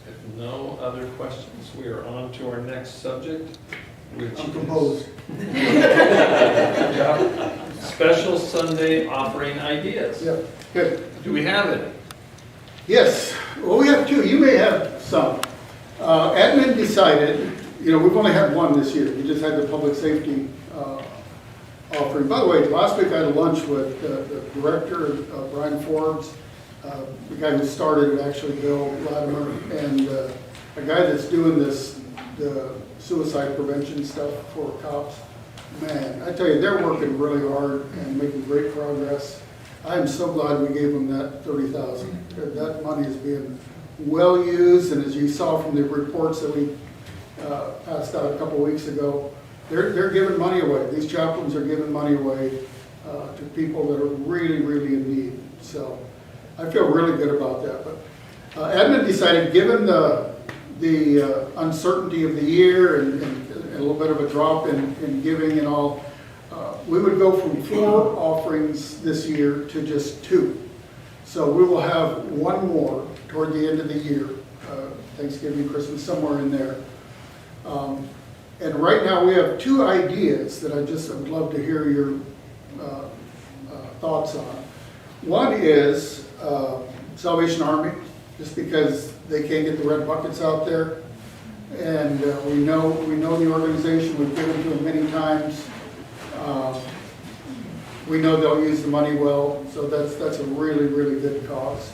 If no other questions, we are on to our next subject, which I'm composed. special Sunday offering ideas. Yep, good. Do we have any? Yes, well, we have 2. You may have some. Admin decided, we've only had one this year. We just had the public safety offering. By the way, last week I had a lunch with the director, Brian Forbes, the guy who started it, actually, Bill Latimer, and a guy that's doing the suicide prevention stuff for cops. Man, I tell you, they're working really hard and making great progress. I am so glad we gave them that 30,000. That money is being well used, and as you saw from the reports that we passed out a couple weeks ago, they're giving money away. These chaplains are giving money away to people that are really, really in need. So I feel really good about that. But admin decided, given the uncertainty of the year and a little bit of a drop in giving and all, we would go from 4 offerings this year to just 2. So we will have one more toward the end of the year, Thanksgiving, Christmas, somewhere in there. And right now we have 2 ideas that I would love to hear your thoughts on. One is Salvation Army, just because they can't get the red buckets out there. And we know the organization, we've given to them many times. We know they'll use the money well, so that's a really, really good cause.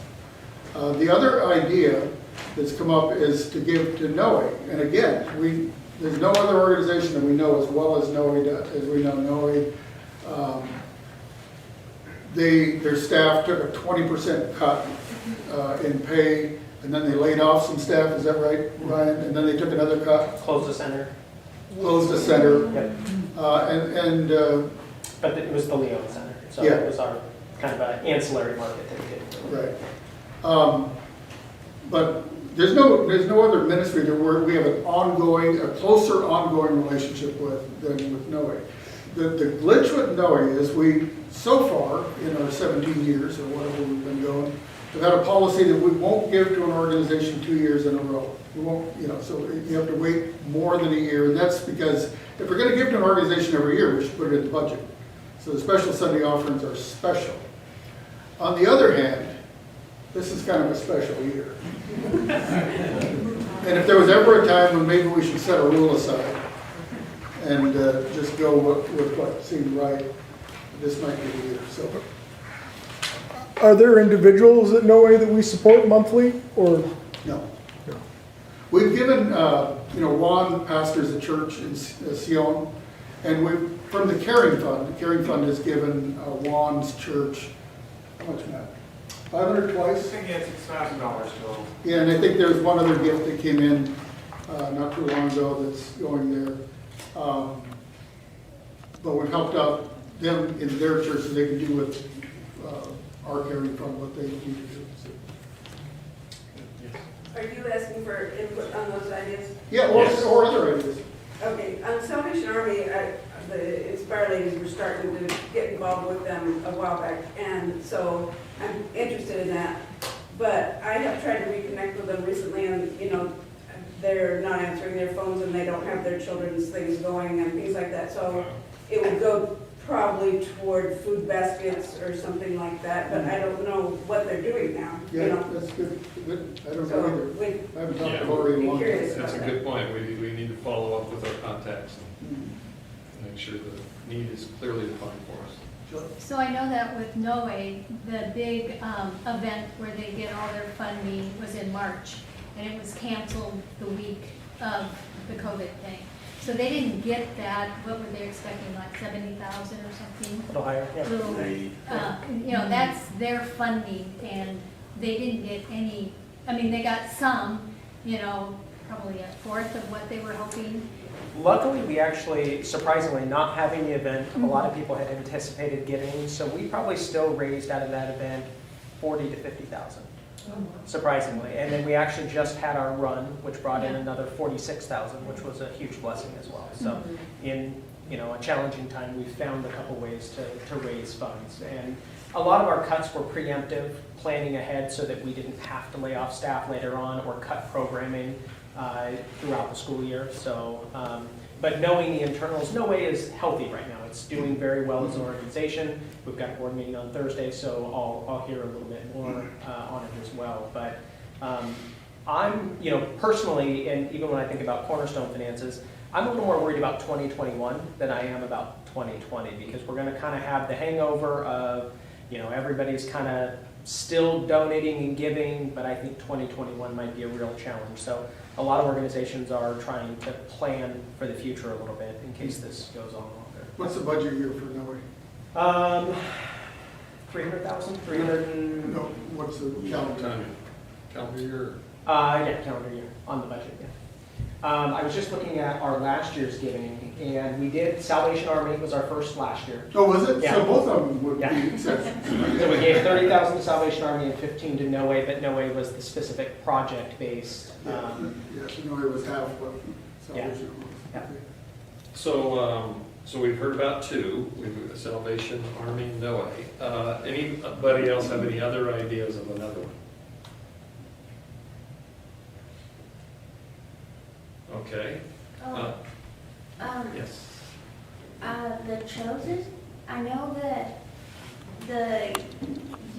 The other idea that's come up is to give to NOE. And again, there's no other organization that we know as well as NOE does, as we know NOE. Their staff took a 20% cut in pay, and then they laid off some staff, is that right, Ryan? And then they took another cut? Close the center. Closed the center. Yep. But it was the Leon Center, so Yeah. it was our kind of an ancillary market that we did. Right. But there's no other ministry that we have a closer ongoing relationship with than with NOE. The glitch with NOE is we, so far, in our 17 years or whatever we've been going, we've had a policy that we won't give to an organization 2 years in a row. We won't, so you have to wait more than a year, and that's because if we're going to give to an organization every year, we should put it in the budget. So the special Sunday offerings are special. On the other hand, this is kind of a special year. And if there was ever a time when maybe we should set a rule aside and just go with what seemed right, this might be the year. So, Are there individuals at NOE that we support monthly, or? No. We've given, Juan pastors a church in Sion, and from the Caring Fund has given Juan's church, how much, Matt? 500 twice? I think it's $6,000 total. Yeah, and I think there's one other gift that came in not too long ago that's going there. But we've helped out them in their church so they can do with our Caring Fund what they need to do. So. Are you asking for input on those ideas? Yeah, or other ideas. Okay, on Salvation Army, the Inspire ladies were starting to get involved with them a while back, and so I'm interested in that. But I have tried to reconnect with them recently, and they're not answering their phones, and they don't have their children's things going and things like that. So it would go probably toward food baskets or something like that, but I don't know what they're doing now. Yeah, that's good. I don't know either. I haven't talked to Lori in a long time. That's a good point. We need to follow up with our contacts and make sure the need is clearly defined for us. So I know that with NOE, the big event where they get all their funding was in March, and it was canceled the week of the COVID thing. So they didn't get that, what were they expecting, like 70,000 or something? A little higher, yeah. That's their funding, and they didn't get any, they got some, probably a fourth of what they were hoping. Luckily, we actually, surprisingly, not having the event, a lot of people had anticipated getting, so we probably still raised out of that event 40 to 50,000. Surprisingly. And then we actually just had our run, which brought in another 46,000, which was a huge blessing as well. So in a challenging time, we found a couple ways to raise funds. And a lot of our cuts were preemptive, planning ahead so that we didn't have to lay off staff later on or cut programming throughout the school year. So, but knowing the internals, NOE is healthy right now. It's doing very well as an organization. We've got a board meeting on Thursday, so I'll hear a little bit more on it as well. But I'm, personally, and even when I think about Cornerstone finances, I'm a little more worried about 2021 than I am about 2020 because we're going to kind of have the hangover of, everybody's kind of still donating and giving, but I think 2021 might be a real challenge. So a lot of organizations are trying to plan for the future a little bit in case this goes on longer. What's the budget year for Noe? 300,000, 300. No, what's the calendar? Calendar year? Yeah, calendar year on the budget, yeah. I was just looking at our last year's giving, and we did, Salvation Army was our first last year. Oh, was it? Yeah. So both of them would Yeah. be exceptions. So we gave 30,000 to Salvation Army and 15 to Noe, but Noe was the specific project-based. Yes, Noe was half what Salvation was. Yeah. So we've heard about two, we've got Salvation Army, Noe. Anybody else have any other ideas of another one? Okay. Yes. The Chosen, I know that the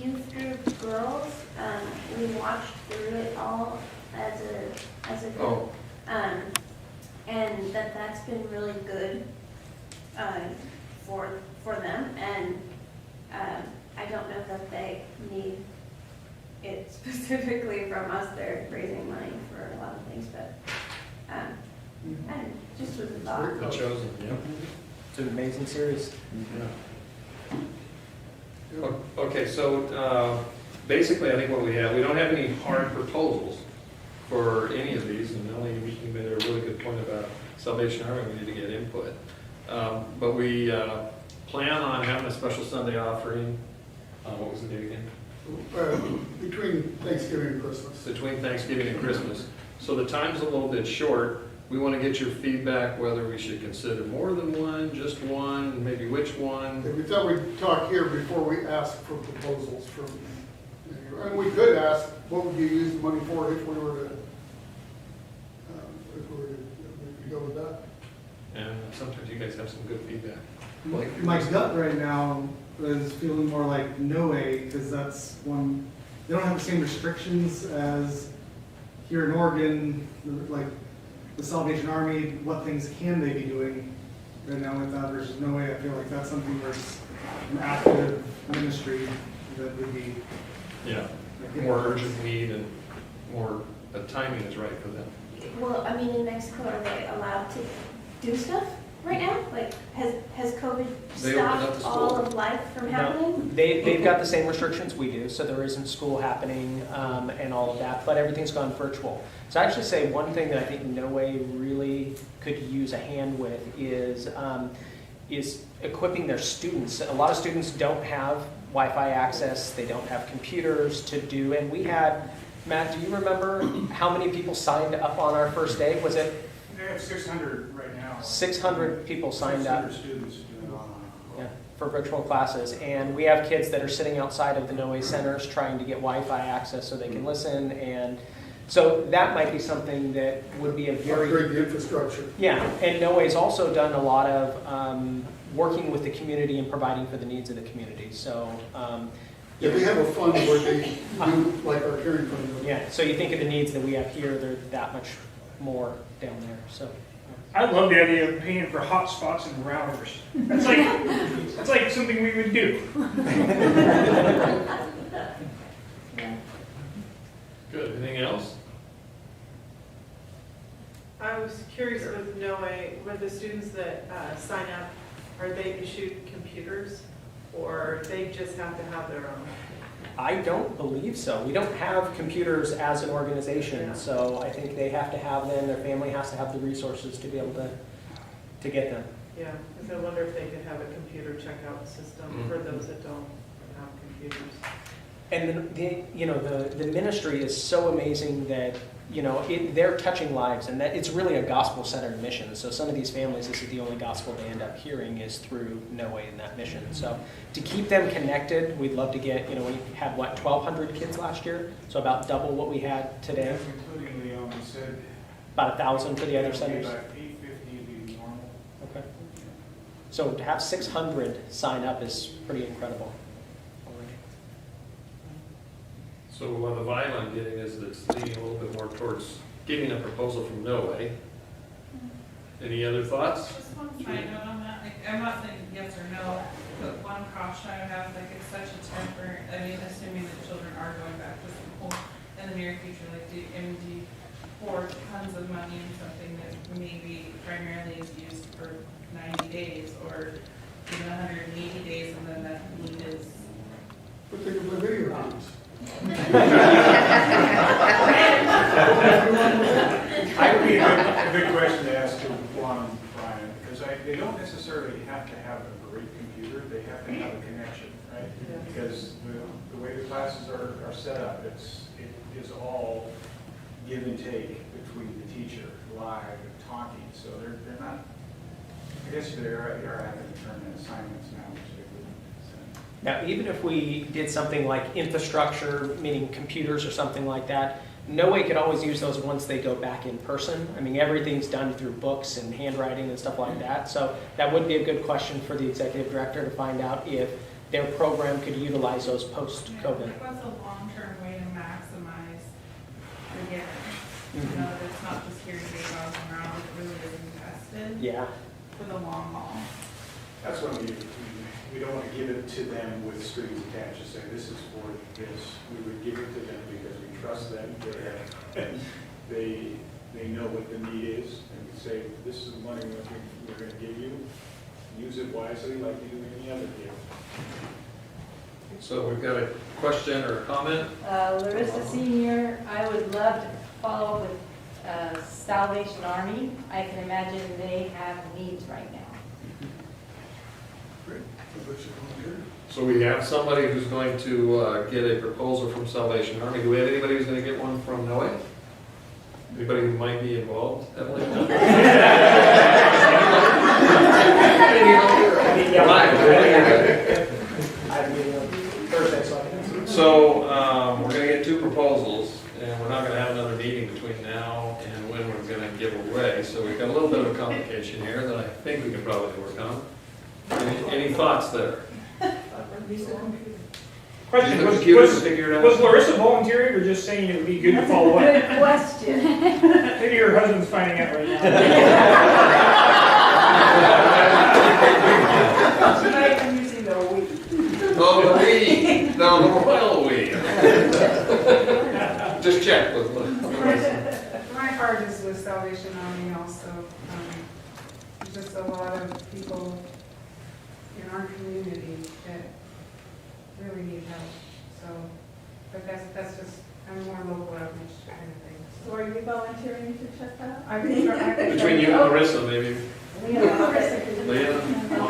youth group girls, we watched through it all as a group. And that's been really good for them, and I don't know that they need it specifically from us. They're raising money for a lot of things, but and just with the thought. The Chosen, yeah. It's an amazing series. Yeah. Okay, so basically, I think what we don't have any hard proposals for any of these, and Melanie, you made a really good point about Salvation Army, we need to get input. But we plan on having a special Sunday offering, what was the date again? Between Thanksgiving and Christmas. Between Thanksgiving and Christmas. So the time's a little bit short. We want to get your feedback whether we should consider more than one, just one, maybe which one. We thought we'd talk here before we ask for proposals from, and we could ask, what would you use the money for if we were to go with that? And sometimes you guys have some good feedback. My gut right now is feeling more like Noe, because that's one, they don't have the same restrictions as here in Oregon, like the Salvation Army, what things can they be doing right now with that versus Noe. I feel like that's something where it's an active ministry that would be. Yeah, more urgent need and more, the timing is right for them. Well, I mean, in Mexico, are they allowed to do stuff right now? Like, has COVID They opened up the stopped school. all of life from happening? They've got the same restrictions we do, so there isn't school happening and all of that, but everything's gone virtual. So I actually say one thing that I think Noe really could use a hand with is equipping their students. A lot of students don't have Wi-Fi access, they don't have computers to do, and we had, Matt, do you remember how many people signed up on our first day? Was it? They have 600 right now. 600 people signed up. 600 students doing online. Yeah, for virtual classes, and we have kids that are sitting outside of the Noe centers trying to get Wi-Fi access so they can listen, and so that might be something that would be a very Upgrade the infrastructure. Yeah, and Noe's also done a lot of working with the community and providing for the needs of the community. So Yeah, they have a fund where they do like our caring fund. yeah, so you think of the needs that we have here, they're that much more down there. So. I love the idea of paying for hotspots and routers. That's like something we would do. Good, anything else? I was curious with Noe, with the students that sign up, are they issued computers or they just have to have their own? I don't believe so. We don't have computers as an organization, so I think they have to have them, their family has to have the resources to be able to get them. Yeah, because I wonder if they could have a computer checkout system for those that don't have computers. And the ministry is so amazing that they're touching lives, and that it's really a gospel-centered mission. So some of these families, this is the only gospel they end up hearing is through Noe and that mission. So to keep them connected, we'd love to get. We had 1,200 kids last year, so about double what we had today. That's including the, you said. About 1,000 for the other centers. About 850 would be normal. Okay. So to have 600 sign up is pretty incredible. So the vibe I'm getting is that it's leaning a little bit more towards getting a proposal from Noe. Any other thoughts? Just one side note on that, I'm not saying yes or no, But one caution I would have, like, it's such a temporary, I mean, assuming that children are going back to school in the near future, like, do you pour tons of money in something that maybe primarily is used for 90 days, or even 180 days, and then that need is. But they can play video games. I would be a good question to ask to Juan and Brian, because they don't necessarily have to have a great computer, they have to have a connection, right? Because the way the classes are set up, it is all give and take between the teacher, live and talking, so they're not, I guess they are having to turn in assignments now, which they wouldn't. Now, even if we did something like infrastructure, meaning computers or something like that, no way could always use those once they go back in person. I mean, everything's done through books and handwriting and stuff like that. So that would be a good question for the executive director to find out if their program could utilize those post-COVID. Like, what's a long-term way to maximize the given? You know, that it's not just here to be bouncing around, it really is invested. Yeah. For the long haul. That's when we don't want to give it to them with strings attached to say, this is for this. We would give it to them because we trust them. They know what the need is, and we say, this is the money we're going to give you. Use it wisely like you do any other deal. So we've got a question or a comment? Larissa Senior, I would love to follow up with Salvation Army. I can imagine they have needs right now. So we have somebody who's going to get a proposal from Salvation Army. Do we have anybody who's going to get one from NOAA? Anybody who might be involved heavily? So we're going to get two proposals, and we're not going to have another meeting between now and when we're going to give away. So we've got a little bit of a complication here that I think we can probably work on. Any thoughts there? Question, was was Larissa volunteering or just saying it would be good to follow up? Good question. Maybe your husband's finding out right now. Tonight I'm using the we. Oh, the we, no, the royal we. Just check with My heart is with Salvation Army also. Just a lot of people in our community that really need help. So, but that's just, I'm more local outreach kind of thing. So are you volunteering to check that out? I can between you and Larissa, maybe. Leah.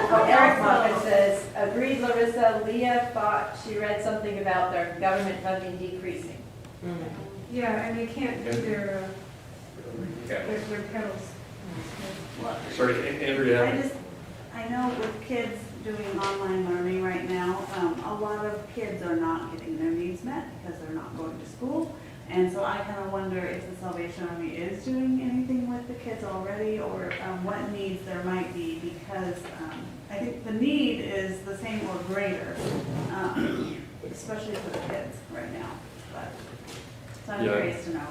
Oh, Eric Moffett says, agreed Larissa, Leah thought she read something about their government funding decreasing. Yeah, and they can't do their pedals. Sorry, Andrea. I know with kids doing online learning right now, a lot of kids are not getting their needs met because they're not going to school. And so I kind of wonder if the Salvation Army is doing anything with the kids already, or what needs there might be, because I think the need is the same or greater, especially for the kids right now. But so I'm curious to know.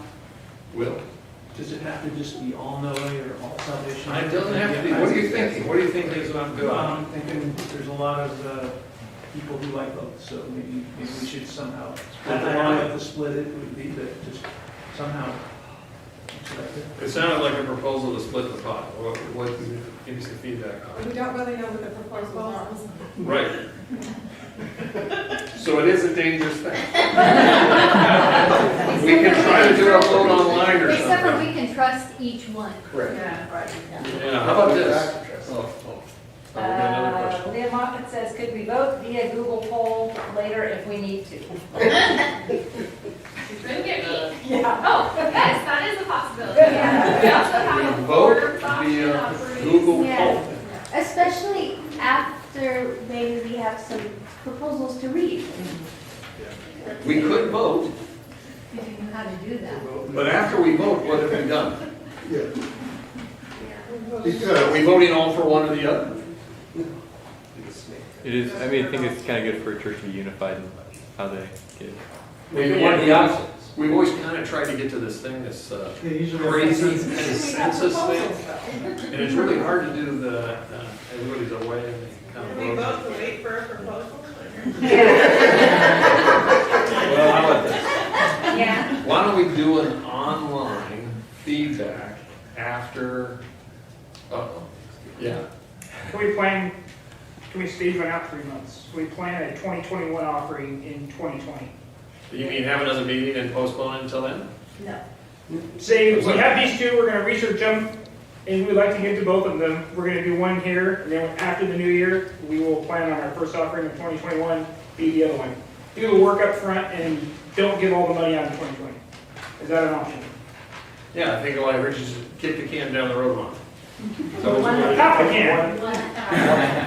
Will? Does it have to just be all NOAA or all Salvation? It doesn't have to be. What are you thinking? What do you think is what I'm doing? I'm thinking there's a lot of people who like both, so maybe we should somehow, I don't have to split it, would be, but just somehow. It sounded like a proposal to split the pot. What give me some feedback on We don't really know what the proposals are. Right. So it is a dangerous thing. We can try to do a vote online or Except for something. we can trust each one. Correct. Yeah, right. Yeah, how about this? We got another question. Leah Moffett says, could we vote via Google poll later if we need to? Couldn't get me. Yeah. Oh, yes, that is a possibility. Yeah. We also have a Vote border option via operating. Google Yeah. poll. Especially after maybe we have some proposals to read. We could vote, If you know how to do that. but after we vote, what have we done? Yeah. Are we voting all for one or the other? It is, I mean, I think it's kind of good for a church to be unified in how they get. We've always kind of tried to get to this thing, this usually crazy it's kind of census thing. And it's really hard to do everybody's away and they kind of We vote. both wait for a proposal? Well, how about this? Yeah. Why don't we do an online feedback after, yeah. Can we stage one out 3 months? Can we plan a 2021 offering in 2020? You mean have another meeting and postpone it until then? No. Say, we have these two, we're gonna research them, and we'd like to give to both of them. We're gonna do one here, and then after the new year, we will plan on our first offering of 2021, be the other one. Do the work up front and don't give all the money out in 2020. Is that an option? Yeah, I think all I heard you just kick the can down the road one. So half a can.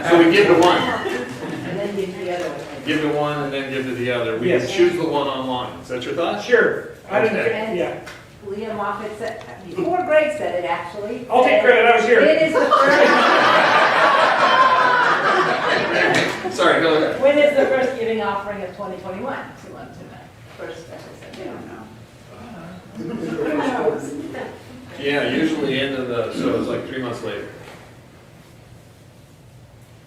So we give to one. And then give the other one. Give to one and then give to the other. We Yes. can choose the one online. Is that your thought? Sure. I didn't, Okay. yeah. Leah Moffett said, before Greg said it actually. I'll take credit, I was here. It is the first. Sorry, go ahead. When is the first giving offering of 2021? She wanted to know. First, I said, we don't know. Yeah, usually end of the, so it's like 3 months later.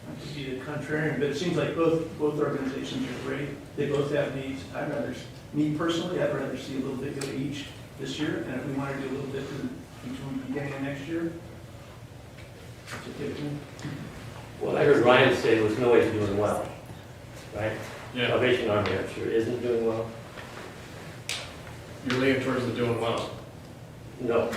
Not to be the contrarian, but it seems like both organizations are great. They both have needs. Me personally, I'd rather see a little bit go to each this year, and if we want to do a little bit to each one beginning of next year, that's okay with me. What I heard Ryan say was no way's doing well, right? Yeah. Salvation Army, I'm sure, isn't doing well. You're leaning towards the doing well. No.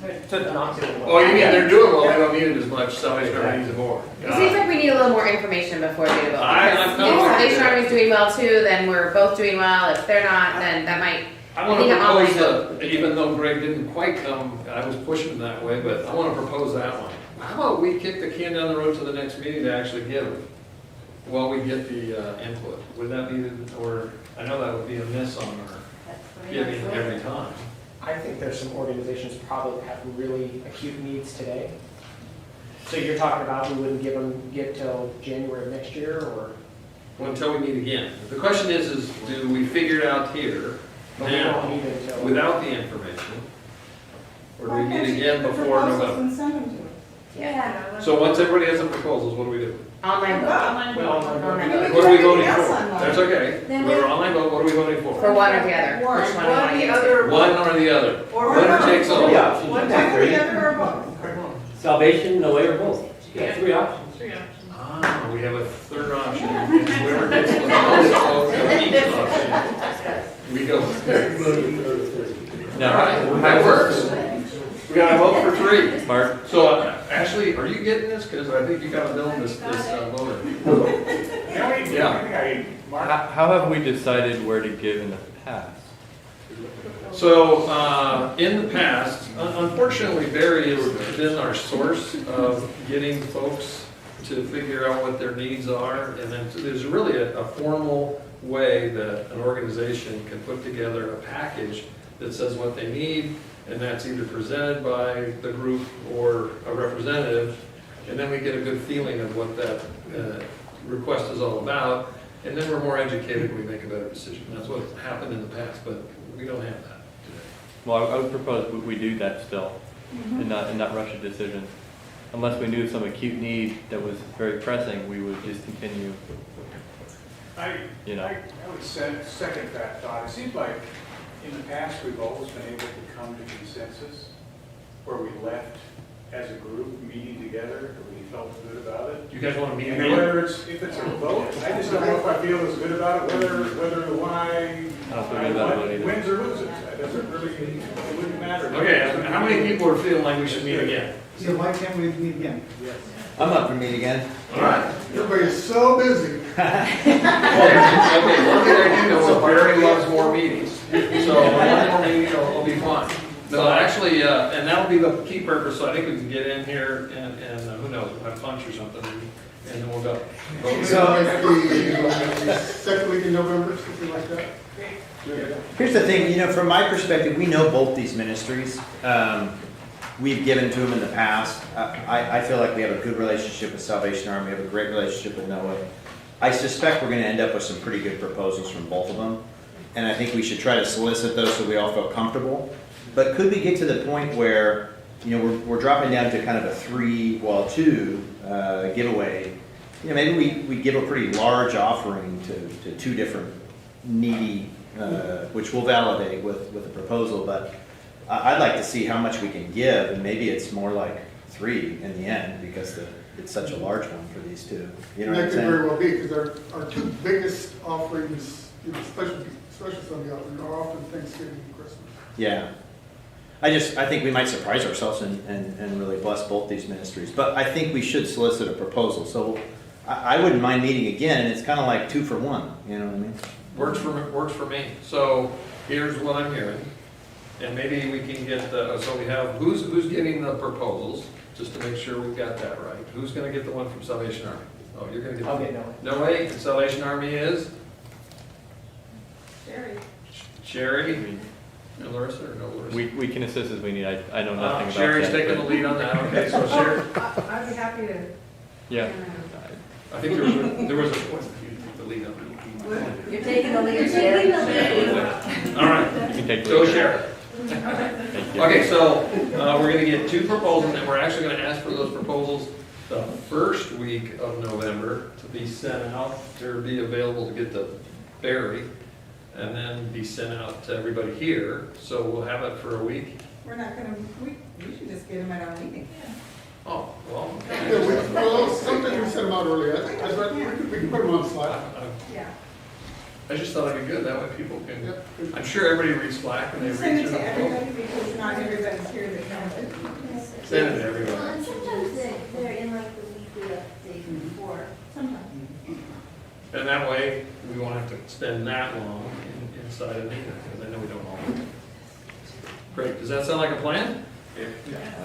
Oh, you mean they're doing well, they don't need it as much, Salvation Army needs it more. It seems like we need a little more information before we do the vote. I'm If not- Salvation Army's doing well too, then we're both doing well. If they're not, then that might. I want to think I'm propose online. that, even though Greg didn't quite come, I was pushing that way, but I want to propose that one. How about we kick the can down the road to the next meeting to actually give it, while we get the input? Would that be, or, I know that would be a miss on our giving every time. I think there's some organizations probably that have really acute needs today. So you're talking about we wouldn't give till January of next year, or? Well, until we meet again. The question is do we figure it out here But we now, don't need it until- without the information? Or do we meet again before November? Yeah. So once everybody has the proposals, what do we do? Online vote. What are we voting for? That's okay. Then We're online vote, what are we voting for? For one or the other. Which one do you want to give to? One or the other. Winner takes all. Three options. One or the other or both? Salvation, no way, or both. You got 3 options. 3 options. Ah, we have a third option. It's whoever gets the most votes of each option. We go. No. All right, that works. We got a vote for 3. Mark? So, Ashley, are you getting this? Because I think you got to build this voter. Yeah. How have we decided where to give in the past? So, in the past, unfortunately, Barry has been our source of getting folks to figure out what their needs are. And then there's really a formal way that an organization can put together a package that says what they need, and that's either presented by the group or a representative, and then we get a good feeling of what that request is all about, and then we're more educated, we make a better decision. That's what happened in the past, but we don't have that today. Well, I would propose we do that still, and not rush a decision. Unless we knew some acute need that was very pressing, we would just continue, you know. I would second that thought. It seems like in the past, we've always been able to come to consensus where we left as a group meeting together, and we felt good about it. You guys want to meet And again? whether if it's a vote, I just don't know if I feel as good about it, whether the one I don't feel good about it either. wins or loses. It doesn't really, it wouldn't matter. Okay, how many people are feeling like we should meet again? So why can't we meet again? I'm up for meet again. All right. Everybody's so busy. Okay, one thing I do know is Barry loves more meetings, so one more meeting will be fine. No, actually, and that'll be the key purpose, so I think we can get in here and who knows, we'll have lunch or something, and then we'll go. So like the second week in November, something like that? Here's the thing, from my perspective, we know both these ministries. We've given to them in the past. I feel like we have a good relationship with Salvation Army. We have a great relationship with Noah. I suspect we're going to end up with some pretty good proposals from both of them. And I think we should try to solicit those so we all feel comfortable. But could we get to the point where, we're dropping down to kind of a 2 giveaway, you know, maybe we give a pretty large offering to two different needy, which we'll validate with a proposal, but I'd like to see how much we can give, and maybe it's more like 3 in the end, because it's such a large one for these two. You know what I'm That could saying? very well be, because our two biggest offerings, you know, especially Sunday offerings, are often Thanksgiving and Christmas. Yeah. I think we might surprise ourselves and really bless both these ministries. But I think we should solicit a proposal. So I wouldn't mind meeting again, and it's kind of like 2 for 1. You know what I mean? Works for me. So here's what I'm hearing. And maybe we can get so we have, who's getting the proposals, just to make sure we've got that right. Who's gonna get the one from Salvation Army? Oh, you're gonna get. I'll get Noe. Noe, and Salvation Army is? Sherry? And Larissa, or no Larissa? We can assist as we need. I know nothing about Sherry's that, taking but- the lead on that, okay, so Sherry. I'd be happy to. Yeah. I think there was the lead on that. You're taking the lead, Sherry. All right. You can take the Go lead. Sherry. Thank you. Okay, so we're gonna get 2 proposals, and we're actually gonna ask for those proposals the first week of November to be sent out, or be available to get to Barry, and then be sent out to everybody here. So we'll have it for a week. We're not gonna, we should just get them at our meeting. Oh, well. Yeah, well, something we sent them out earlier. We can put them on Slack. Yeah. I just thought it'd be good, that way people can, Yep. I'm sure everybody reads Slack and they Send read it through to the proposal. everybody because not everybody's here that counted. Send it to Well, everybody. and sometimes they're in like the week or the day before, sometimes. And that way, we won't have to spend that long inside of meeting, because I know we don't all. Great, does that sound like a plan?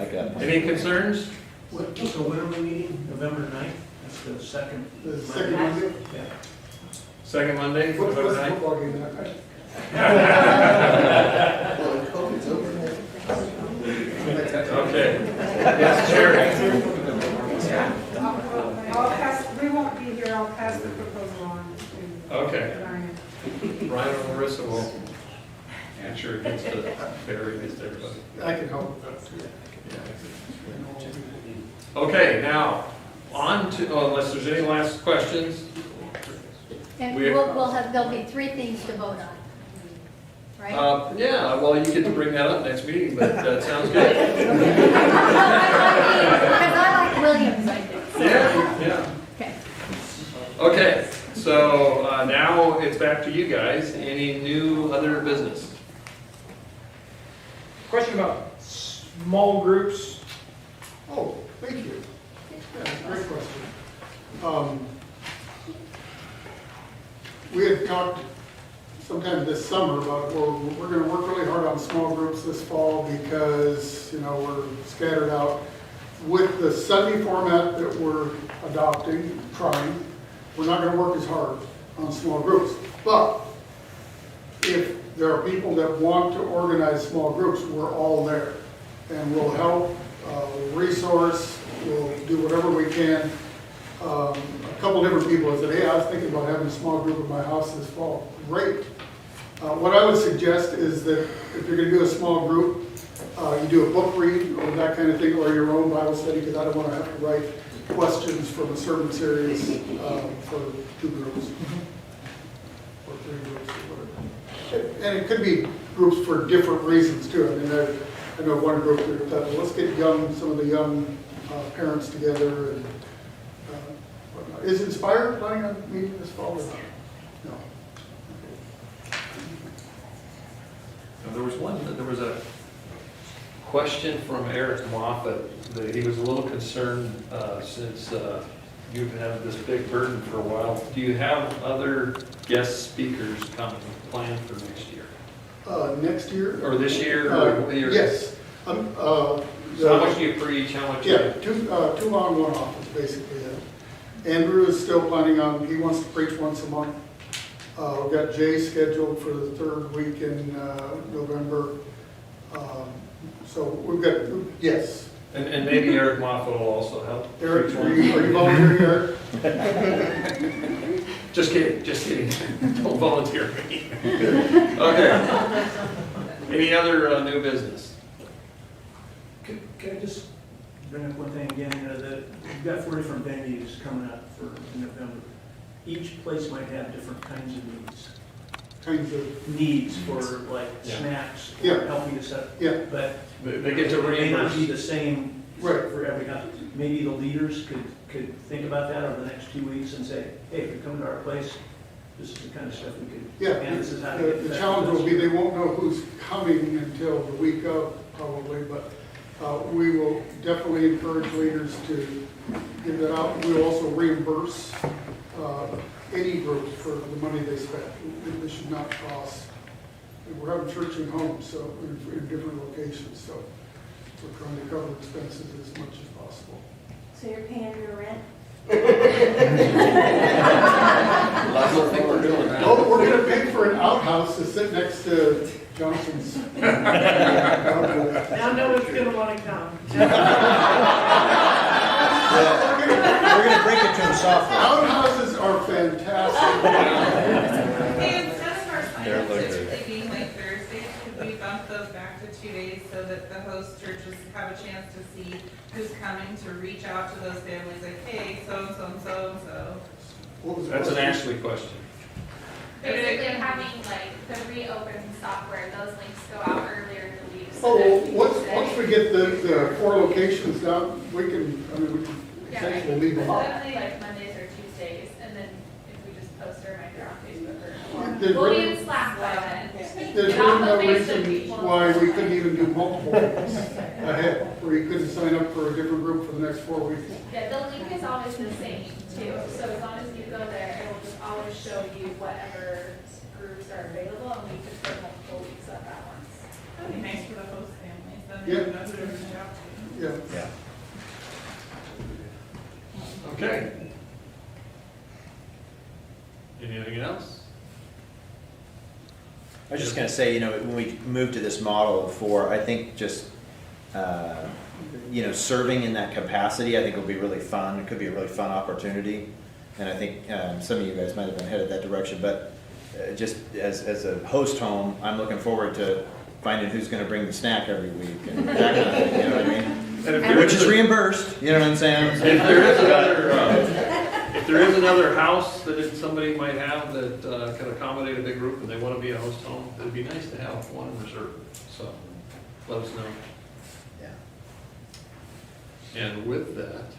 I got it. Any concerns? So when are we meeting? November 9th? That's the second. The second Monday. Yeah. Second Monday, What's November the 9th? football game that night? Okay. Yes, Sherry. I'll pass, we won't be here, I'll pass the proposal on to Okay. Ryan. Brian and Larissa will make sure it gets to Barry, gets to everybody. I can help with that too. Okay, now, on to, unless there's any last questions, And We- we'll have, there'll be 3 things to vote on, right? yeah, well, you get to bring that up next meeting, but that sounds good. Because I like Williams, I think. so- Yeah. Okay. Okay, so now it's back to you guys. Any new other business? Question about small groups. Oh, thank you. Yeah, great question. We had talked sometime this summer about, we're gonna work really hard on small groups this fall because, you know, we're scattered out. With the Sunday format that we're adopting, trying, we're not gonna work as hard on small groups. But if there are people that want to organize small groups, we're all there. And we'll help, we'll resource, we'll do whatever we can. A couple different people said, hey, I was thinking about having a small group at my house this fall. Great. What I would suggest is that if you're gonna do a small group, you do a book read or that kind of thing, or your own Bible study, because I don't wanna have to write questions from a sermon series for 2 groups. Or 3 groups or whatever. And it could be groups for different reasons too. I mean, I know one group that thought, well, let's get some of the young parents together and whatnot. Is Inspire planning on meeting this fall or not? No. There was a question from Eric Moffett that he was a little concerned since you've had this big burden for a while. Do you have other guest speakers coming planned for next year? Next year? Or this year? Or Yes. So how much do you preach? How much? Yeah, 2 on, 1 off is basically it. Andrew is still planning on, he wants to preach once a month. We've got Jay scheduled for the 3rd week in November. So we've got, yes. And maybe Eric Moffett will also help. Eric, are you volunteering, Eric? Just kidding, just kidding. Don't volunteer me. Okay. Any other new business? Can I just bring up one thing again? You know, you've got 4 different venues coming up for in November. Each place might have different kinds of needs. Needs for like Yeah. snacks, Yeah. or helping to set. Yeah. But They get to it may not reimburse. be the same Right. for every house. Maybe the leaders could think about that over the next 2 weeks and say, hey, if you come to our place, this is the kind of stuff we could, Yeah, and this is how to get the that. challenge will be they won't know who's coming until the week of, probably, but we will definitely encourage leaders to give that out. We'll also reimburse any group for the money they spent. This should not cost. We're having church and home, so in different locations, so we're trying to cover expenses as much as possible. So you're paying your rent? I don't think we're doing that. Oh, we're gonna pay for an outhouse to sit next to Johnson's. Now no one's gonna wanna come. We're gonna break it to them softly. Outhouses are fantastic. Hey, instead of our They're sign-ups located. typically being like Thursdays, could we bump those back to 2 days so that the host churches have a chance to see who's coming, to reach out to those families, like, hey, so-and-so and so-and-so? What was the That's an question? Ashley question. Basically having like the reopen software, those links go out earlier in the week. So Oh, that people once, say- once we get the 4 locations down, we can essentially leave them out. Definitely like Mondays or Tuesdays, and then if we just post our reminder on Facebook or. There's We'll be really- in Slack by then. There's And I'll really no put Facebook reason people. why we couldn't even do multiple weeks ahead, where you couldn't sign up for a different group for the next 4 weeks. Yeah, the link is always the same too, so as long as you go there, it will just always show you whatever groups are available, and we could put multiple weeks up at once. That'd be nice for the host families, then Yeah. they know who to reach out to. Yeah. Yeah. Okay. Anything else? I was just gonna say, when we move to this model of 4, I think just, serving in that capacity, I think will be really fun. It could be a really fun opportunity. And I think some of you guys might have been headed that direction, but just as a host home, I'm looking forward to finding who's gonna bring the snack every week and that kind of thing, you know what I mean? Which is reimbursed, you know what I'm saying? If there is another house that somebody might have that can accommodate a big group and they want to be a host home, it'd be nice to have one in reserve. So let us know. Yeah. And with that,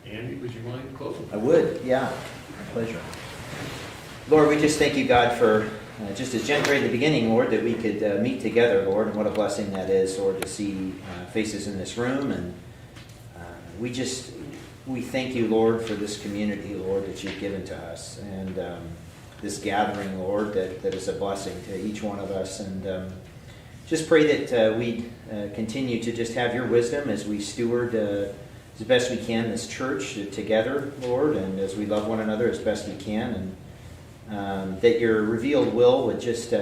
Andy, would you mind closing? I would, yeah, my pleasure. Lord, we just thank you, God, for just as Jen prayed at the beginning, Lord, that we could meet together, Lord, and what a blessing that is, Lord, to see faces in this room. And we thank you, Lord, for this community, Lord, that you've given to us. And this gathering, Lord, that is a blessing to each one of us. And just pray that we continue to just have your wisdom as we steward as best we can this church together, Lord, and as we love one another as best we can. And that your revealed will would just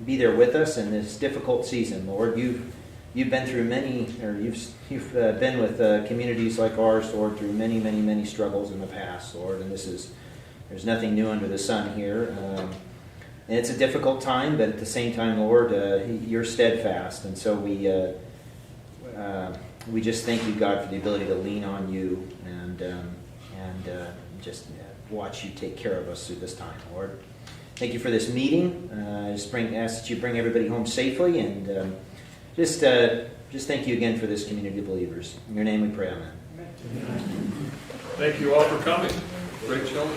be there with us in this difficult season, Lord. You've been through many, or you've been with communities like ours, Lord, through many, many, many struggles in the past, Lord. And there's nothing new under the sun here. And it's a difficult time, but at the same time, Lord, you're steadfast. And so we just thank you, God, for the ability to lean on you and just watch you take care of us through this time, Lord. Thank you for this meeting. I just ask that you bring everybody home safely, and just thank you again for this community of believers. In your name we pray, amen. Thank you all for coming. Great showing.